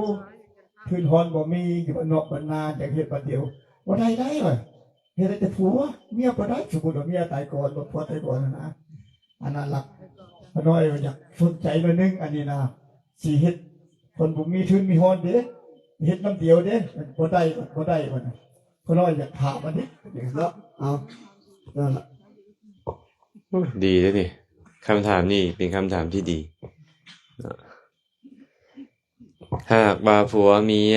พื้นฮอนบ่มีอยู่บ้านนอกบ้านนาอยากเฮ็ดบัดเดียวบ่ได้ว่ะเฮ็ดได้แต่ผัวเมียบ่ได้สมมุติว่าเมียตายก่อนบ่ผัวตายก่อนนะอันนั้นล่ะพน้อยอยากสนใจหน่อยนึงอันนี้นะสิเฮ็ดคนบ่มีทุนมีฮอนเด้เฮ็ดน้ำเดียวเด้บ่ได้บ่นะพน้อยอยากถามอันนี้อย่างเนาะเอานั่นล่ะ ดีเด้อนี่คำถามนี่เป็นคำถามที่ดีหากว่าผัวเมีย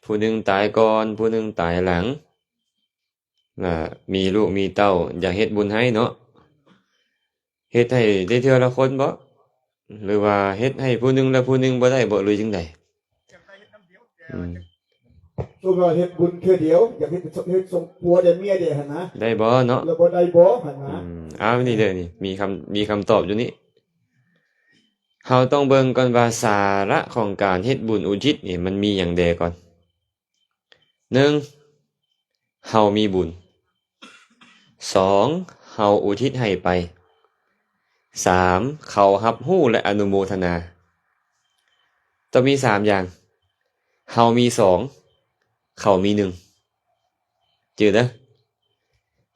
ผู้หนึ่งตายก่อนผู้หนึ่งตายหลังมีลูกมีเต้าอยากเฮ็ดบุญให้เนาะเฮ็ดให้ได้เทื่อละคนบ่หรือว่าเฮ็ดให้ผู้หนึ่งแล้วผู้หนึ่งบ่ได้บ่หรือจังไดตัวเราเฮ็ดบุญเทื่อเดียวอยากเฮ็ดส่งผัวได้เมียได้หั่นนะได้บ่เนาะแล้วบ่ได้บ่หั่นนะนี่เด้อนี่มีคำตอบอยู่นี่เฮาต้องเบิ่งก่อนว่าสาระของการเฮ็ดบุญอุทิศนี่มันมีหยังแดก่อน1เฮามีบุญ2เฮาอุทิศให้ไป3เขารับรู้และอนุโมทนาต้องมี3อย่างเฮามี2เขามี1จือเด้อ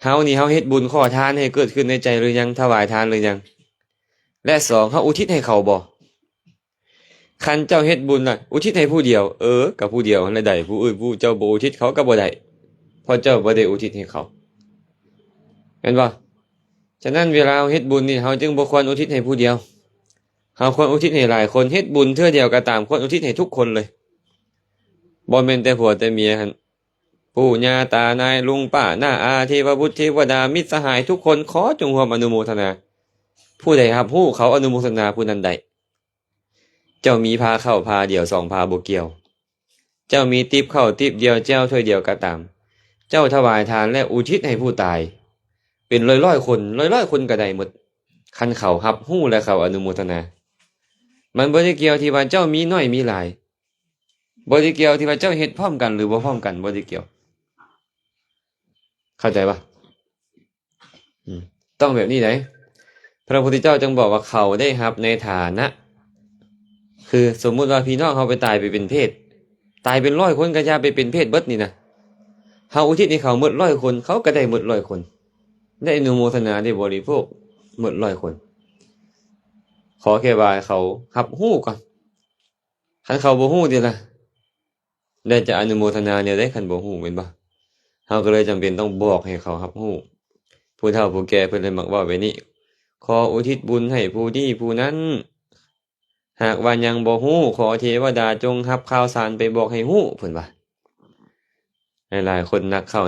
เฮานี่เฮาเฮ็ดบุญขอทานให้เกิดขึ้นในใจหรือยังถวายทานหรือยัง และสองเฮาอุทิศให้เขาบ่คันเจ้าเฮ็ดบุญน่ะอุทิศให้ผู้เดียวกับผู้เดียวและได้ผู้อื่นผู้เจ้าบ่อุทิศเขาก็บ่ได้เพราะเจ้าบ่ได้อุทิศให้เขาเห็นบ่ฉะนั้นเวลาเฮ็ดบุญนี่เฮาจึงบ่ควรอุทิศให้ผู้เดียวเฮาควรอุทิศให้หลายคนเฮ็ดบุญเทื่อเดียวก็ตามควรอุทิศให้ทุกคนเลยบ่แม่นแต่ผัวแต่เมียหั่นปู่ย่าตานายลุงป้าน้าอาเทวบุตรเทวดามิตรสหายทุกคนขอจงร่วมอนุโมทนาผู้ใดรับรู้เขาอนุโมทนาผู้นั้นได้เจ้ามีพาเข้าพาเดียว2พาบ่เกี่ยวเจ้ามีติบเข้าติบเดียวเจ้าถ้วยเดียวก็ตามเจ้าถวายทานและอุทิศให้ผู้ตายเป็นร้อยๆคนร้อยๆคนก็ได้หมดคันเขารับรู้และเขาอนุโมทนามันบ่ได้เกี่ยวที่ว่าเจ้ามีน้อยมีหลายบ่ได้เกี่ยวที่ว่าเจ้าเฮ็ดพร้อมกันหรือบ่พร้อมกันบ่ได้เกี่ยวเข้าใจปะต้องแบบนี้ได้พระพุทธเจ้าจึงบอกว่าเขาได้รับในฐานะคือสมมุติว่าพี่น้องเขาไปตายไปเป็นเพศตายเป็น100คนก็อย่าไปเป็นเพศเบิดนี่นะเฮาอุทิศให้เขาหมด100คนเขาก็ได้หมด100คนได้อนุโมทนาได้บริโภคหมด100คนขอแค่ว่าเขารับรู้ก่อนคันเขาบ่รู้ติล่ะได้จะอนุโมทนาเนี่ยได้คันบ่รู้แม่นบ่เฮาก็เลยจำเป็นต้องบอกให้เขารับรู้ผู้เฒ่าผู้แก่เพิ่นเลยมักเว้าไว้นี่ขออุทิศบุญให้ผู้นี้ผู้นั้นหากว่ายังบ่ฮู้ขอเทวดาจงรับข่าวสารไปบอกให้ฮู้เพิ่นว่าหลายๆคนนักเข้า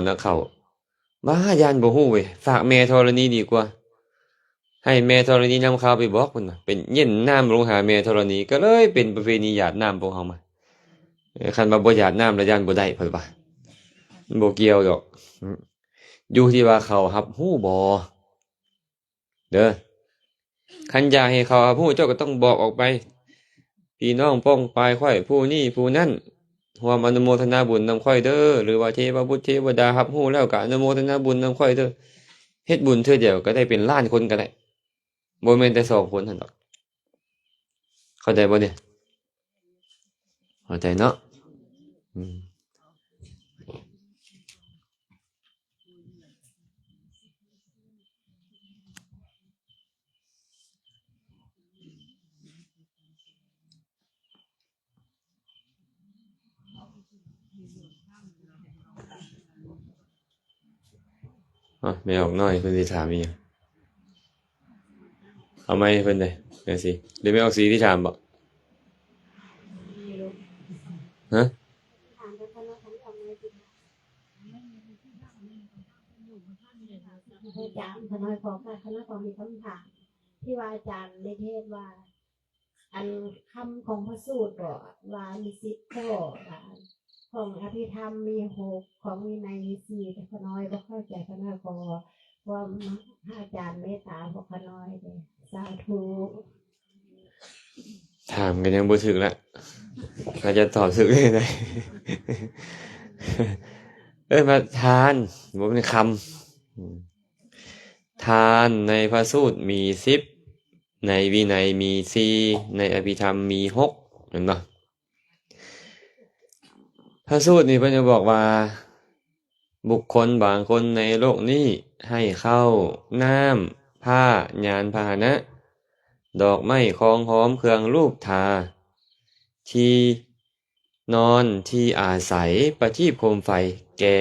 ว่าย่านบ่ฮู้เว้ยฝากแม่ธรณีดีกว่าให้แม่ธรณีนำข่าวไปบอกเพิ่นว่าเป็นเย็นน้ำลงหาแม่ธรณีก็เลยเป็นประเพณีหยาดน้ำพวกเฮามาคันว่าบ่หยาดน้ำแล้วย่านบ่ได้เพิ่นว่าบ่เกี่ยวดอกอยู่ที่ว่าเขารับรู้บ่เด้อคันอยากให้เขารับรู้เจ้าก็ต้องบอกออกไปพี่น้องป้องปายค่อยผู้นี้ผู้นั้นร่วมอนุโมทนาบุญนำค่อยเด้อหรือว่าเทวบุตรเทวดารับรู้แล้วก็อนุโมทนาบุญนำค่อยเด้อเฮ็ดบุญเทื่อเดียวก็ได้เป็นล้านคนก็ได้บ่แม่นแต่2คนหั่นดอกเข้าใจบ่เนี่ยเข้าใจเนาะไม่ออกน้อยเพิ่นสิถามอีหยังเอาไม้เพิ่นได้แม่สิหรือไม่ออกสีที่ถามบ่ฮะอาจารย์คณะของคณะของมีคำถามที่ว่าอาจารย์ได้เทศว่าอันคำของพระสูตรบอกว่ามี10ข้อของอภิธรรมมี6ของวินัยมี4แต่ขน้อยบ่เข้าใจคณะขอว่าอาจารย์เมตตาพวกขน้อยเด้สาธุ ถามกันยังบ่ถึกละก็จะตอบถึกได้ไดมาทานบ่เป็นคำทานในพระสูตรมี10ในวินัยมี4ในอภิธรรมมี6เห็นบ่พระสูตรนี่เพิ่นจะบอกว่าบุคคลบางคนในโลกนี้ให้ข้าวน้ำผ้ายานพาหนะดอกไม้ของหอมเครื่องรูปทาที่นอนที่อาศัยประทีปโคมไฟแก่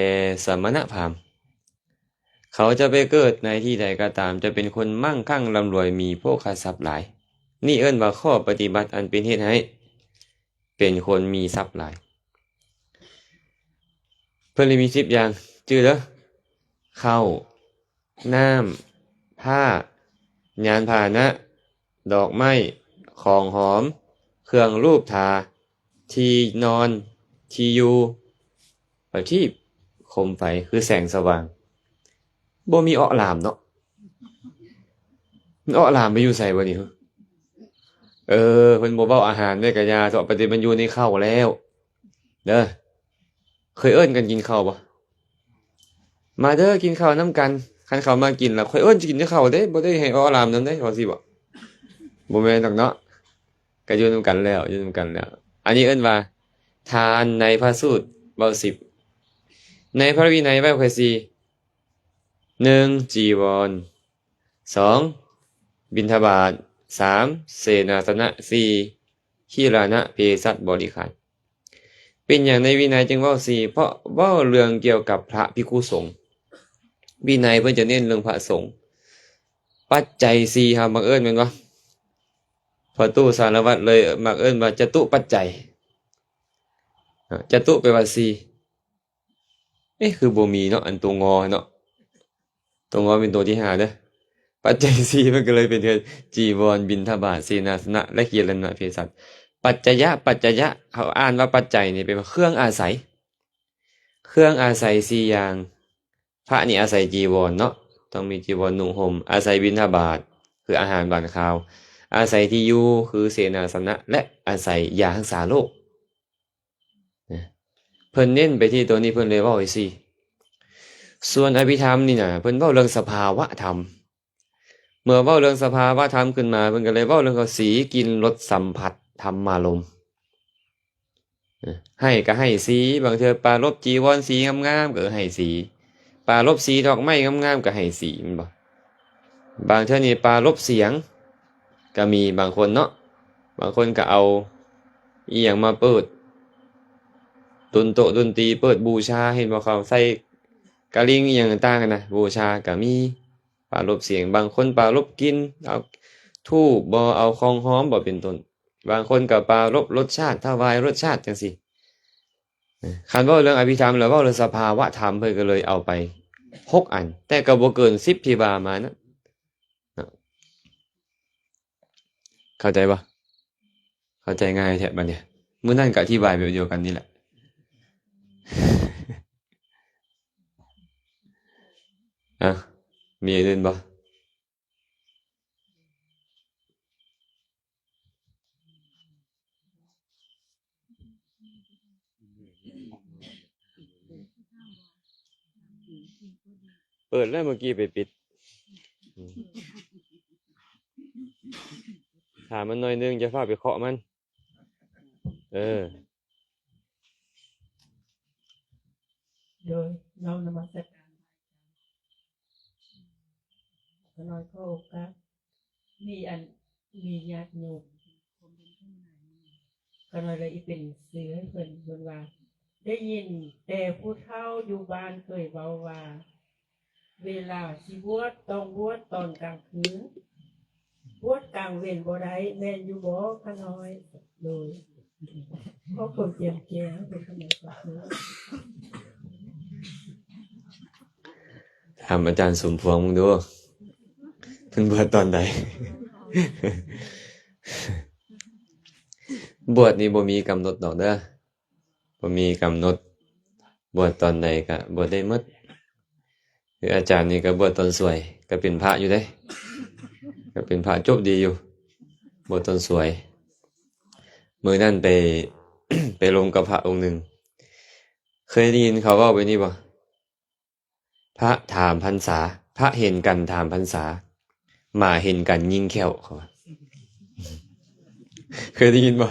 สมณพราหมณ์เขาจะไปเกิดในที่ใดก็ตามจะเป็นคนมั่งคั่งร่ำรวยมีโภคทรัพย์หลายนี่เอิ้นว่าข้อปฏิบัติอันเป็นเหตุให้เป็นคนมีทรัพย์หลายเพิ่นเลยมี10อย่างชื่อเด้อข้าวน้ำผ้ายานพาหนะดอกไม้ของหอมเครื่องรูปทาที่นอนที่อยู่ประทีปโคมไฟคือแสงสว่างบ่มีอ้อลามเนาะมันอ้อลามไปอยู่ไสบ่นี่เพิ่นบ่เว้าอาหารได้ก็ยาเถาะปฏิบัติอยู่ในข้าวแล้วเด้อเคยเอิ้นกันกินข้าวบ่มาเด้อกินข้าวนํกันคันเขามากินแล้วค่อยเอิ้นสิกินข้าวเด้บ่ได้ให้อ้อลามนำได้ว่าสิบ่แม่นดอกเนาะก็อยู่นำกันแล้วอันนี้เอิ้นว่าทานในพระสูตรเว้า10ในพระวินัยเว้าแค่4 1จีวร2บิณฑบาต 3. เสนาสนะ 4. ขีรานะเพศัตบริขารเป็นอย่างในวินัยจึงเว้า4เพราะเว้าเรื่องเกี่ยวกับพระภิกษุสงฆ์วินัยเพิ่นจะเน้นเรื่องพระสงฆ์ปัจจัย4ครับมักเอิ้นแม่นบ่พอตู้สารวัตรเลยมักเอิ้นว่าจตุปัจจัยจตุแปลว่า4คือบ่มีเนาะอันตัวงอเนาะตัวงอเป็นตัวที่5เด้อปัจจัย4มันก็เลยเป็นเทื่อจีวรบิณฑบาตเสนาสนะและกีรณะเภสัชปัจจยะเขาอ่านว่าปัจจัยนี่เป็นเครื่องอาศัย4อย่างพระนี่อาศัยจีวรเนาะต้องมีจีวรนุ่งห่มอาศัยบิณฑบาตคืออาหารบานข้าวอาศัยที่อยู่คือเสนาสนะและอาศัยยารักษาโรคเพิ่นเน้นไปที่ตัวนี้เพิ่นเลยเว้าไว้สิส่วนอภิธรรมนี่น่ะเพิ่นเว้าเรื่องสภาวะธรรมเมื่อเว้าเรื่องสภาวะธรรมขึ้นมาเพิ่นก็เลยเว้าเรื่องของสีกลิ่นรสสัมผัสธรรมารมณ์ให้ก็ให้สีบางเทื่อปรารภจีวรสีงามๆก็ให้สีปรารภสีดอกไม้งามๆก็ให้สีแม่นบ่บางเทื่อนี่ปรารภเสียงก็มีบางคนเนาะบางคนก็เอาอีหยังมาเปิดดนโตดนตรีเปิดบูชาเห็นบ่เขาใส่กะลิงอีหยังต่างๆกันนะบูชาก็มีปรารภเสียงบางคนปรารภกลิ่นเอาธูปบ่เอาของหอมบ่เป็นต้นบางคนก็ปรารภรสชาติถวายรสชาติจังซี่คันเว้าเรื่องอภิธรรมแล้วเว้าเรื่องสภาวะธรรมเพิ่นก็เลยเอาไป6อันแต่ก็บ่เกิน10ที่ว่ามานะเข้าใจบ่เข้าใจง่ายแท้บัดเนี่ยมื้อนั้นก็อธิบายแบบเดียวกันนี่แหละมีอื่นบ่เปิดแล้วเมื่อกี้ไปปิดถามมันหน่อยนึงจะฟ้าไปเคาะมันโดยน้อมนมัสการก็น้อยเข้าครับมีญาติโยมก็น้อยเลยเป็นสื่อให้เพิ่นว่าได้ยินแต่ผู้เฒ่าอยู่บ้านเคยเว้าว่าเวลาสิบวชต้องบวชตอนกลางคืนบวชกลางเว้นบ่ได้แม่นอยู่บ่ขน้อยโดยเพราะคนเตรียมแก่เป็นขนาดนี้ถามอาจารย์สมพวงมึงดูเพิ่งบวชตอนใด บวชนี่บ่มีกำหนดดอกเด้อบ่มีกำหนดบวชตอนใดก็บวชได้หมดคืออาจารย์นี่ก็บวชตอนสวยก็เป็นพระอยู่เด้ก็เป็นพระจบดีอยู่บวชตอนสวยมื้อนั้นไป ไปลงกับพระองค์หนึ่งเคยได้ยินเขาเว้าไปนี่บ่พระถามพรรษาพระเห็นกันถามพรรษาหมาเห็นกันยิงแค้วเขาว่า เคยได้ยินบ่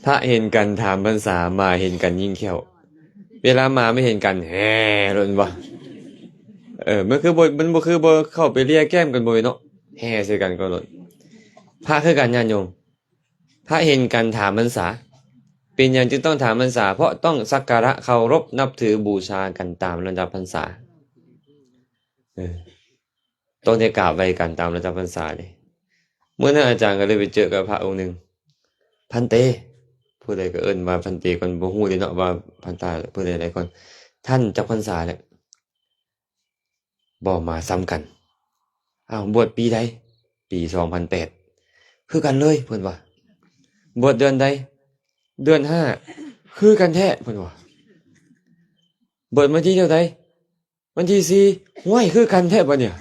พระเห็นกันถามพรรษาหมาเห็นกันยิงแค้วเวลาหมาไม่เห็นกันแฮ่ล่นบ่มันคือมันบ่คือบ่เข้าไปเลียแก้มกันบ่เนาะแฮ่ใส่กันก็ล่นพระคือกันญาติโยมพระเห็นกันถามพรรษาเป็นอย่างจึงต้องถามพรรษาเพราะต้องสักการะเคารพนับถือบูชากันตามระดับพรรษาต้องได้กราบไหว้กันตามระดับพรรษาเลยเมื่อนั้นอาจารย์ก็เลยไปเจอกับพระองค์หนึ่งพันเตผู้ใดก็เอิ้นว่าพันเตคนบ่ฮู้เลยเนาะว่าพันตาผู้ใดหลายคนท่านจักพรรษาแล้วบ่มาซ้ำกันบวชปีใดปี2008คือกันเลยเพิ่นว่าบวชเดือนใดเดือน5คือกันแท้เพิ่นว่าบวชวันที่เท่าใดวันที่4ห้วยคือกันแท้บ่เนี่ย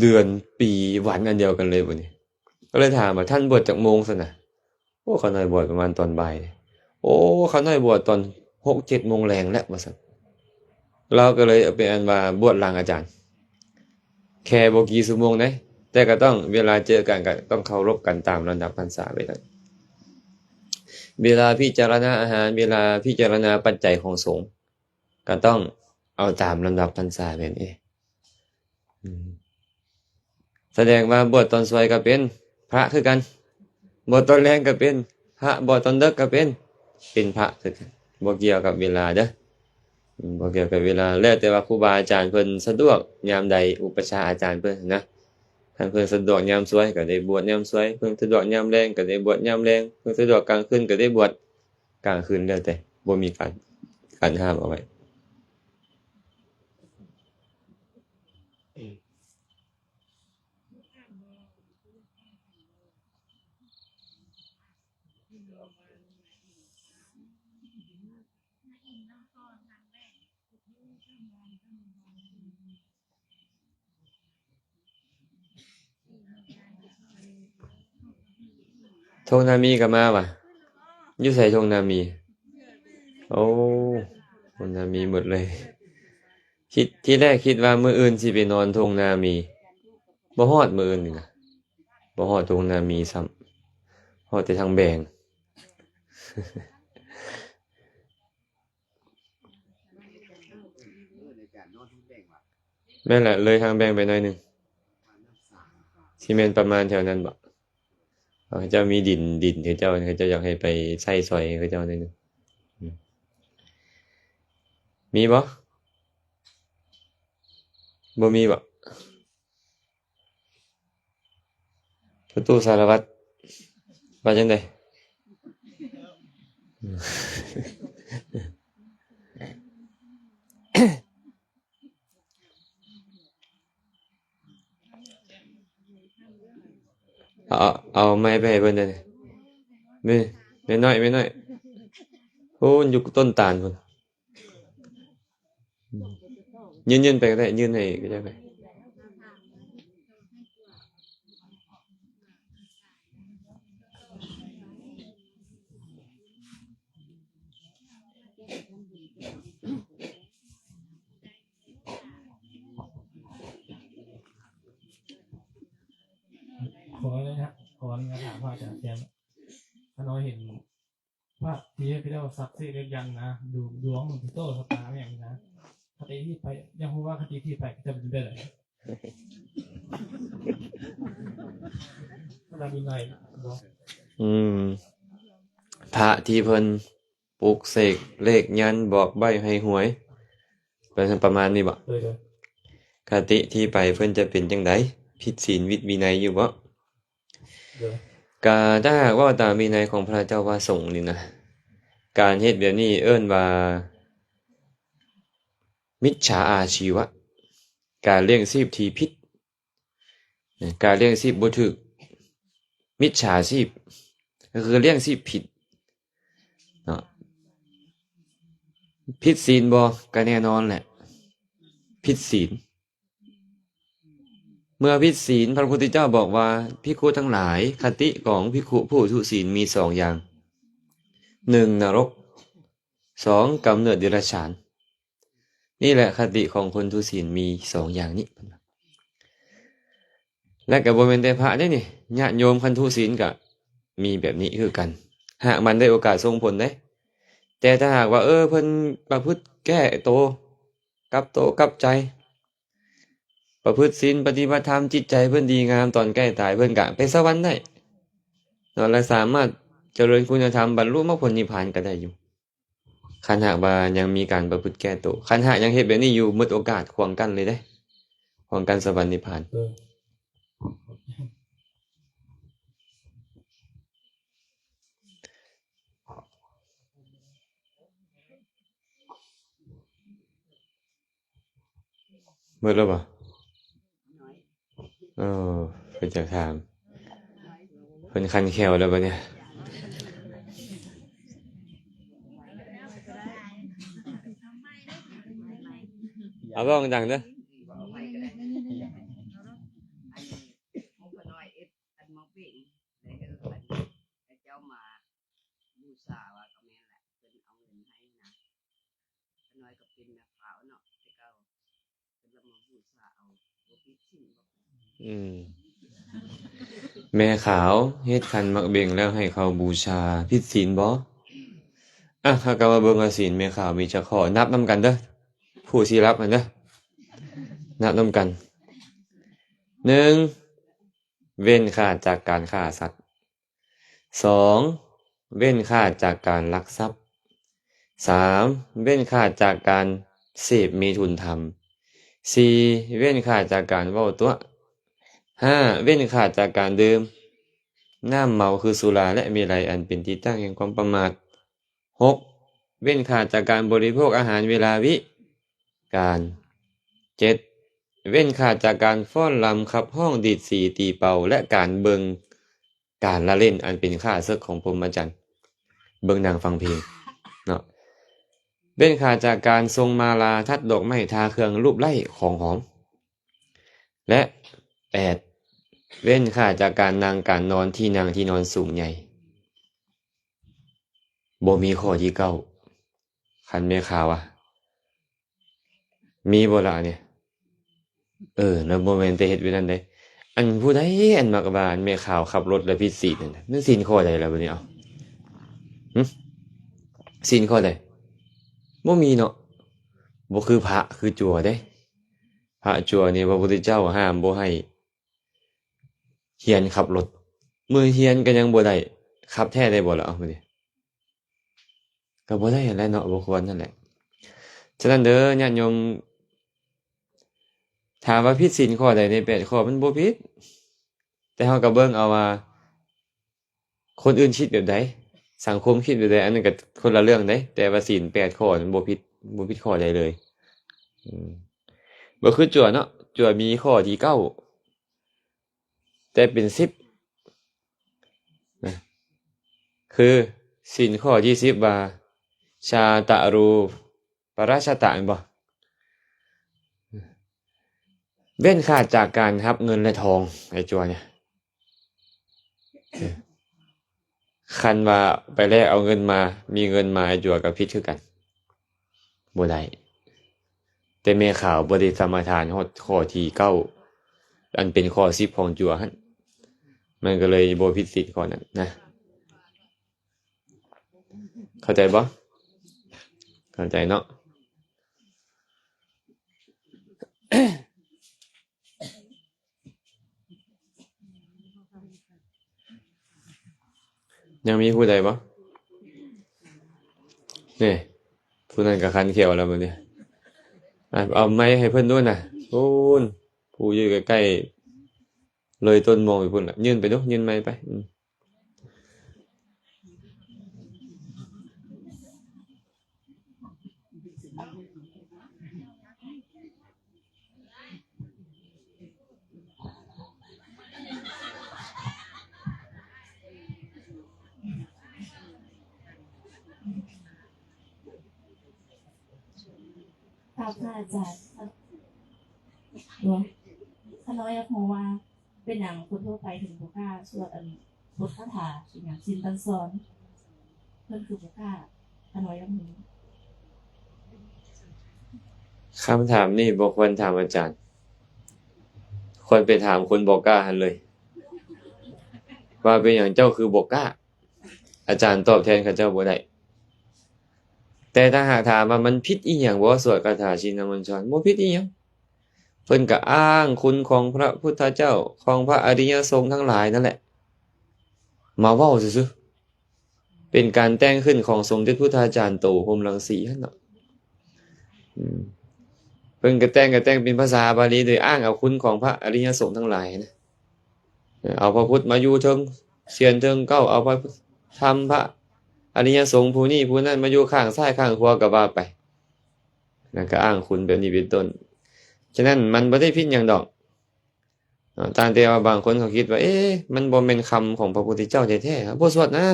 เดือนปีวันอันเดียวกันเลยบ่นี่ก็เลยถามว่าท่านบวชจักโมงซั่นน่ะเขาน้อยบวชประมาณตอนบ่ายเขาน้อยบวชตอน 6-7 โมงแลงแล้วว่าซั่นเราก็เลยเป็นอันว่าบวชหลังอาจารย์แค่บ่กี่ชั่วโมงเด้แต่ก็ต้องเวลาเจอกันก็ต้องเคารพกันตามระดับพรรษาไปนั่นเวลาพิจารณาอาหารเวลาพิจารณาปัจจัยของสงฆ์ก็ต้องเอาตามลำดับพรรษาแบบนี้ แสดงว่าบวชตอนสวยก็เป็นพระคือกันบวชตอนแรงก็เป็นพระบวชตอนเด็กก็เป็นพระคือกันบ่เกี่ยวกับเวลาเด้อบ่เกี่ยวกับเวลาแล้วแต่ว่าครูบาอาจารย์เพิ่นสะดวกยามใดอุปชฌาย์อาจารย์เพิ่นนะท่านเพิ่นสะดวกยามสวยก็ได้บวชยามสวยเพิ่นสะดวกยามแรงก็ได้บวชยามแรงเพิ่นสะดวกกลางคืนก็ได้บวชกลางคืนแล้วแต่บ่มีการห้ามเอาไว้ทงนามีก็มาว่ะอยู่ไสทงนามีโอ้ทงนามีหมดเลยที่แรกคิดว่ามื้ออื่นสิไปนอนทงนามีบ่ฮอดมื้ออื่นนี่นะบ่ฮอดทงนามีซ้ำฮอดแต่ทางแบงแม่นแหละเลยทางแบงไปหน่อยหนึงสิแม่นประมาณแถวนั้นบ่เขาเจ้ามีดินเขาเจ้าอยากให้ไปใส่ซอยเขาเจ้าหน่อยหนึงมีบ่บ่มีบ่ประตูสารวัตรว่าจังได๋เอาไม้ไปให้เพิ่นเด้อไม่น้อยโอ้อยู่ต้นตาลพุ่นยืนไปก็ได้ยืนให้ก็ได้ไปขอเลยนะขออนุญาตถามพระอาจารย์แซมถ้าน้อยเห็นพระที่เขาเรียกว่าศักดิ์สิทธิ์เรียกยังนะดูดวงมันที่โตสตาร์อย่างนี้นะคติที่ไปยังพูดว่าคติที่ไปจะเป็นได้เลยเรามีหน่อยบอก พระที่เพิ่นปลุกเสกเลขยันบอกใบ้ให้หวยเป็นประมาณนี้บ่คติที่ไปเพิ่นจะเป็นจังไดผิดศีลวินัยอยู่บ่ก็ถ้าหากว่าตามวินัยของพระเจ้าว่าสงฆ์นี่นะการเฮ็ดแบบนี้เอิ้นว่ามิจฉาอาชีวะการเลี้ยงชีพที่ผิดการเลี้ยงชีพบ่ถูกมิจฉาชีพก็คือเลี้ยงชีพผิดเนาะผิดศีลบ่ก็แน่นอนแหละผิดศีลเมื่อผิดศีลพระพุทธเจ้าบอกว่าภิกขุทั้งหลายคติของภิกขุผู้ทุศีลมี2อย่าง1นรก2กำเนิดเดรัจฉานนี่แหละคติของคนทุศีลมี2อย่างนี้และก็บ่แม่นแต่พระเด้นี่ญาติโยมคันทุศีลก็มีแบบนี้คือกันหากมันได้โอกาสส่งผลได้แต่ถ้าหากว่าเพิ่นประพฤติแก้โตกลับใจประพฤติศีลปฏิบัติธรรมจิตใจเพิ่นดีงามตอนใกล้ตายเพิ่นก็ไปสวรรค์ได้เนาะและสามารถเจริญคุณธรรมบรรลุมรรคผลนิพพานก็ได้อยู่คันหากว่ายังมีการประพฤติแก้โตคันหากยังเฮ็ดแบบนี้อยู่หมดโอกาสขวางกันเลยเด้ขวางกันสวรรค์นิพพานหมดแล้วบ่เพิ่นจะถามเพิ่นคันแขวแล้วบัดเนี่ยเอาบ้องดังเด้อแม่ขาวเฮ็ดคันมักเบ่งแล้วให้เขาบูชาผิดศีลบ่เขาก็มาเบิ่งว่าศีลแม่ขาวมีจักข้อนับนำกันเด้อผู้สิรับเด้อนับนำกัน1 เว้นขาดจากการฆ่าสัตว์สองเว้นขาดจากการลักทรัพย์สามเว้นขาดจากการเสพมีทุนธรรมสี่เว้นขาดจากการเว้าตัวห้าเว้นขาดจากการดื่มน้ำเมาคือสุราและเมลัยอันเป็นที่ตั้งแห่งความประมาทหกเว้นขาดจากการบริโภคอาหารเวลาวิการเจ็ดเว้นขาดจากการฟ้อนรำขับห้องดีดสีตีเป่าและการเบิงการละเล่นอันเป็นข้าศึกของพรหมจรรย์เบิงนางฟังเพลงเนาะเว้นขาดจากการทรงมาลาทัดดอกไม้ทาเครื่องรูปไล้ของหอมและแปดเว้นขาดจากการนั่งการนอนที่นั่งที่นอนสูงใหญ่บ่มีข้อที่เก้าคันแม่ข่าวมีบ่ล่ะเนี่ยแล้วบ่แม่นแต่เฮ็ดไว้นั่นเด้อันผู้ใดอันมักว่าอันแม่ข่าวขับรถแล้วผิดศีลนั่นน่ะมันศีลข้อใดล่ะบัดนี้เอาหึศีลข้อใดบ่มีเนาะบ่คือพระคือจั่วเด้พระจั่วนี่พระพุทธเจ้าห้ามบ่ให้เฮียนขับรถมือเฮียนก็ยังบ่ได้ขับแท้ได้บ่ล่ะเอาบัดนี้ก็บ่ได้นั่นแหละเนาะบ่ควรนั่นแหละฉะนั้นเด้อญาติโยมถามว่าผิดศีลข้อใดใน8ข้อมันบ่ผิดแต่เฮาก็เบิ่งเอาว่าคนอื่นคิดแบบใดสังคมคิดแบบใดอันนั้นก็คนละเรื่องเด้แต่ว่าศีล8ข้อมันบ่ผิดข้อใดเลยบ่คือจั่วเนาะจั่วมีข้อที่9แต่เป็น10นะคือศีลข้อที่10ว่าชาตะรูปราชตะแม่นบ่เว้นขาดจากการรับเงินและทองไอ้จั่วเนี่ยคันว่าไปแลกเอาเงินมามีเงินมาไอ้จั่วก็ผิดคือกันบ่ได้แต่แม่ข่าวบ่ได้สมาทานฮอดข้อที่9อันเป็นข้อ10ของจั่วหั่นมันก็เลยบ่ผิดศีลข้อนั้นนะเข้าใจบ่เข้าใจเนาะ ยังมีผู้ใดบ่นี่ผู้นั้นก็คันเขียวแล้วมื้อนี้เอาไม้ให้เพิ่นด้วยน่ะพูนผู้อยู่ใกล้ๆเลยต้นมองไปพุ่นน่ะยื่นไปดูยื่นไม้ไปครับพระอาจารย์หลวงข้าน้อยอยากรู้ว่าเป็นหยังคนทั่วไปถึงบ่กล้าสวดบทคาถาเป็นหยังศีลตันสอนเพิ่นคือบ่กล้าข้าน้อยอยากรู้ คำถามนี่บ่ควรถามอาจารย์ควรไปถามคนบ่กล้าหั่นเลยว่าเป็นหยังเจ้าคือบ่กล้าอาจารย์ตอบแทนเขาเจ้าบ่ได้แต่ถ้าหากถามว่ามันผิดอีหยังบ่สวดคาถาชินบัญชรบ่ผิดอีหยังเพิ่นก็อ้างคุณของพระพุทธเจ้าของพระอริยสงฆ์ทั้งหลายนั่นแหละมาเว้าซื่อๆเป็นการแต่งขึ้นของสมเด็จพุทธาจารย์โตพรหมรังสีหั่นเนาะเพิ่นก็แต่งเป็นภาษาบาลีโดยอ้างเอาคุณของพระอริยสงฆ์ทั้งหลายนะเอาพระพุทธมาอยู่เทิงเสียนเทิงเก้าเอาพระธรรมพระอริยสงฆ์ผู้นี้ผู้นั้นมาอยู่ข้างซ้ายข้างขวาก็ว่าไปแล้วก็อ้างคุณแบบนี้เป็นต้นฉะนั้นมันบ่ได้ผิดหยังดอกตามแต่ว่าบางคนเขาคิดว่ามันบ่แม่นคำของพระพุทธเจ้าแท้ๆบ่สวดนะ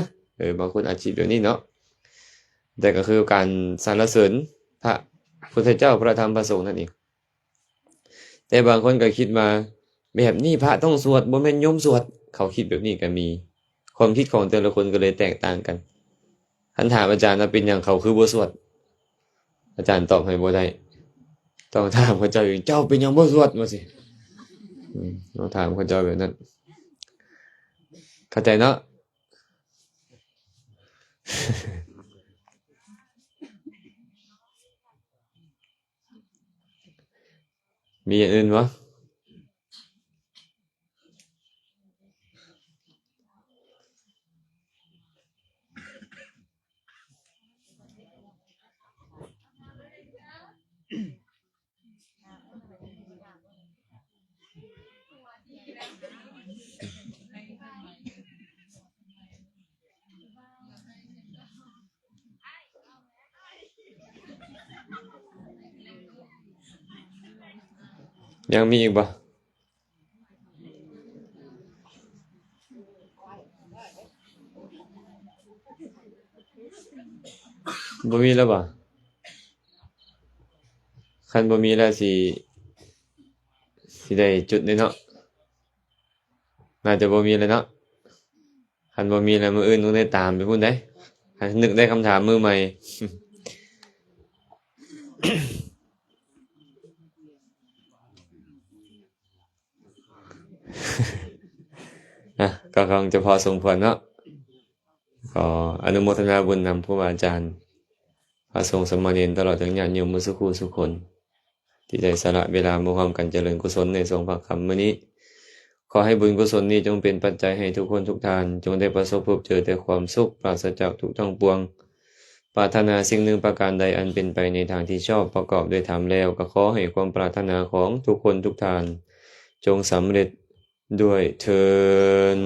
บางคนอาจสิแบบนี้เนาะแต่ก็คือการสรรเสริญพระพุทธเจ้าพระธรรมพระสงฆ์นั่นเองแต่บางคนก็คิดว่าแบบนี้พระต้องสวดบ่แม่นโยมสวดเขาคิดแบบนี้ก็มีความคิดของแต่ละคนก็เลยแตกต่างกันคันถามอาจารย์ว่าเป็นหยังเขาคือบ่สวดอาจารย์ตอบให้บ่ได้ต้องถามเขาเจ้าเองเจ้าเป็นหยังบ่สวดว่าสิต้องถามเขาเจ้าแบบนั้นเข้าใจเนาะ มีอย่างอื่นวะ ยังมีอีกบ่บ่มีแล้วบ่คันบ่มีแล้วสิได้จุดเลยเนาะน่าจะบ่มีแล้วเนาะคันบ่มีแล้วมื้ออื่นต้องได้ตามไปพุ่นเด้คันนึกได้คำถามมือใหม่ ก็คงจะพอสมควรเนาะก็อนุโมทนาบุญนำผู้บาอาจารย์พระสงฆ์สมณเณรตลอดถึงญาติโยมมุสุคูสุคน ที่ได้สละเวลามาร่วมกันเจริญกุศลในทรงพระคำมื้อนี้ขอให้บุญกุศลนี้จงเป็นปัจจัยให้ทุกคนทุกท่านจงได้ประสบพบเจอแต่ความสุขปราศจากทุกข์ทั้งปวงปรารถนาสิ่งหนึ่งประการใดอันเป็นไปในทางที่ชอบประกอบด้วยธรรมแล้วก็ขอให้ความปรารถนาของทุกคนทุกท่านจงสำเร็จด้วยเทอญ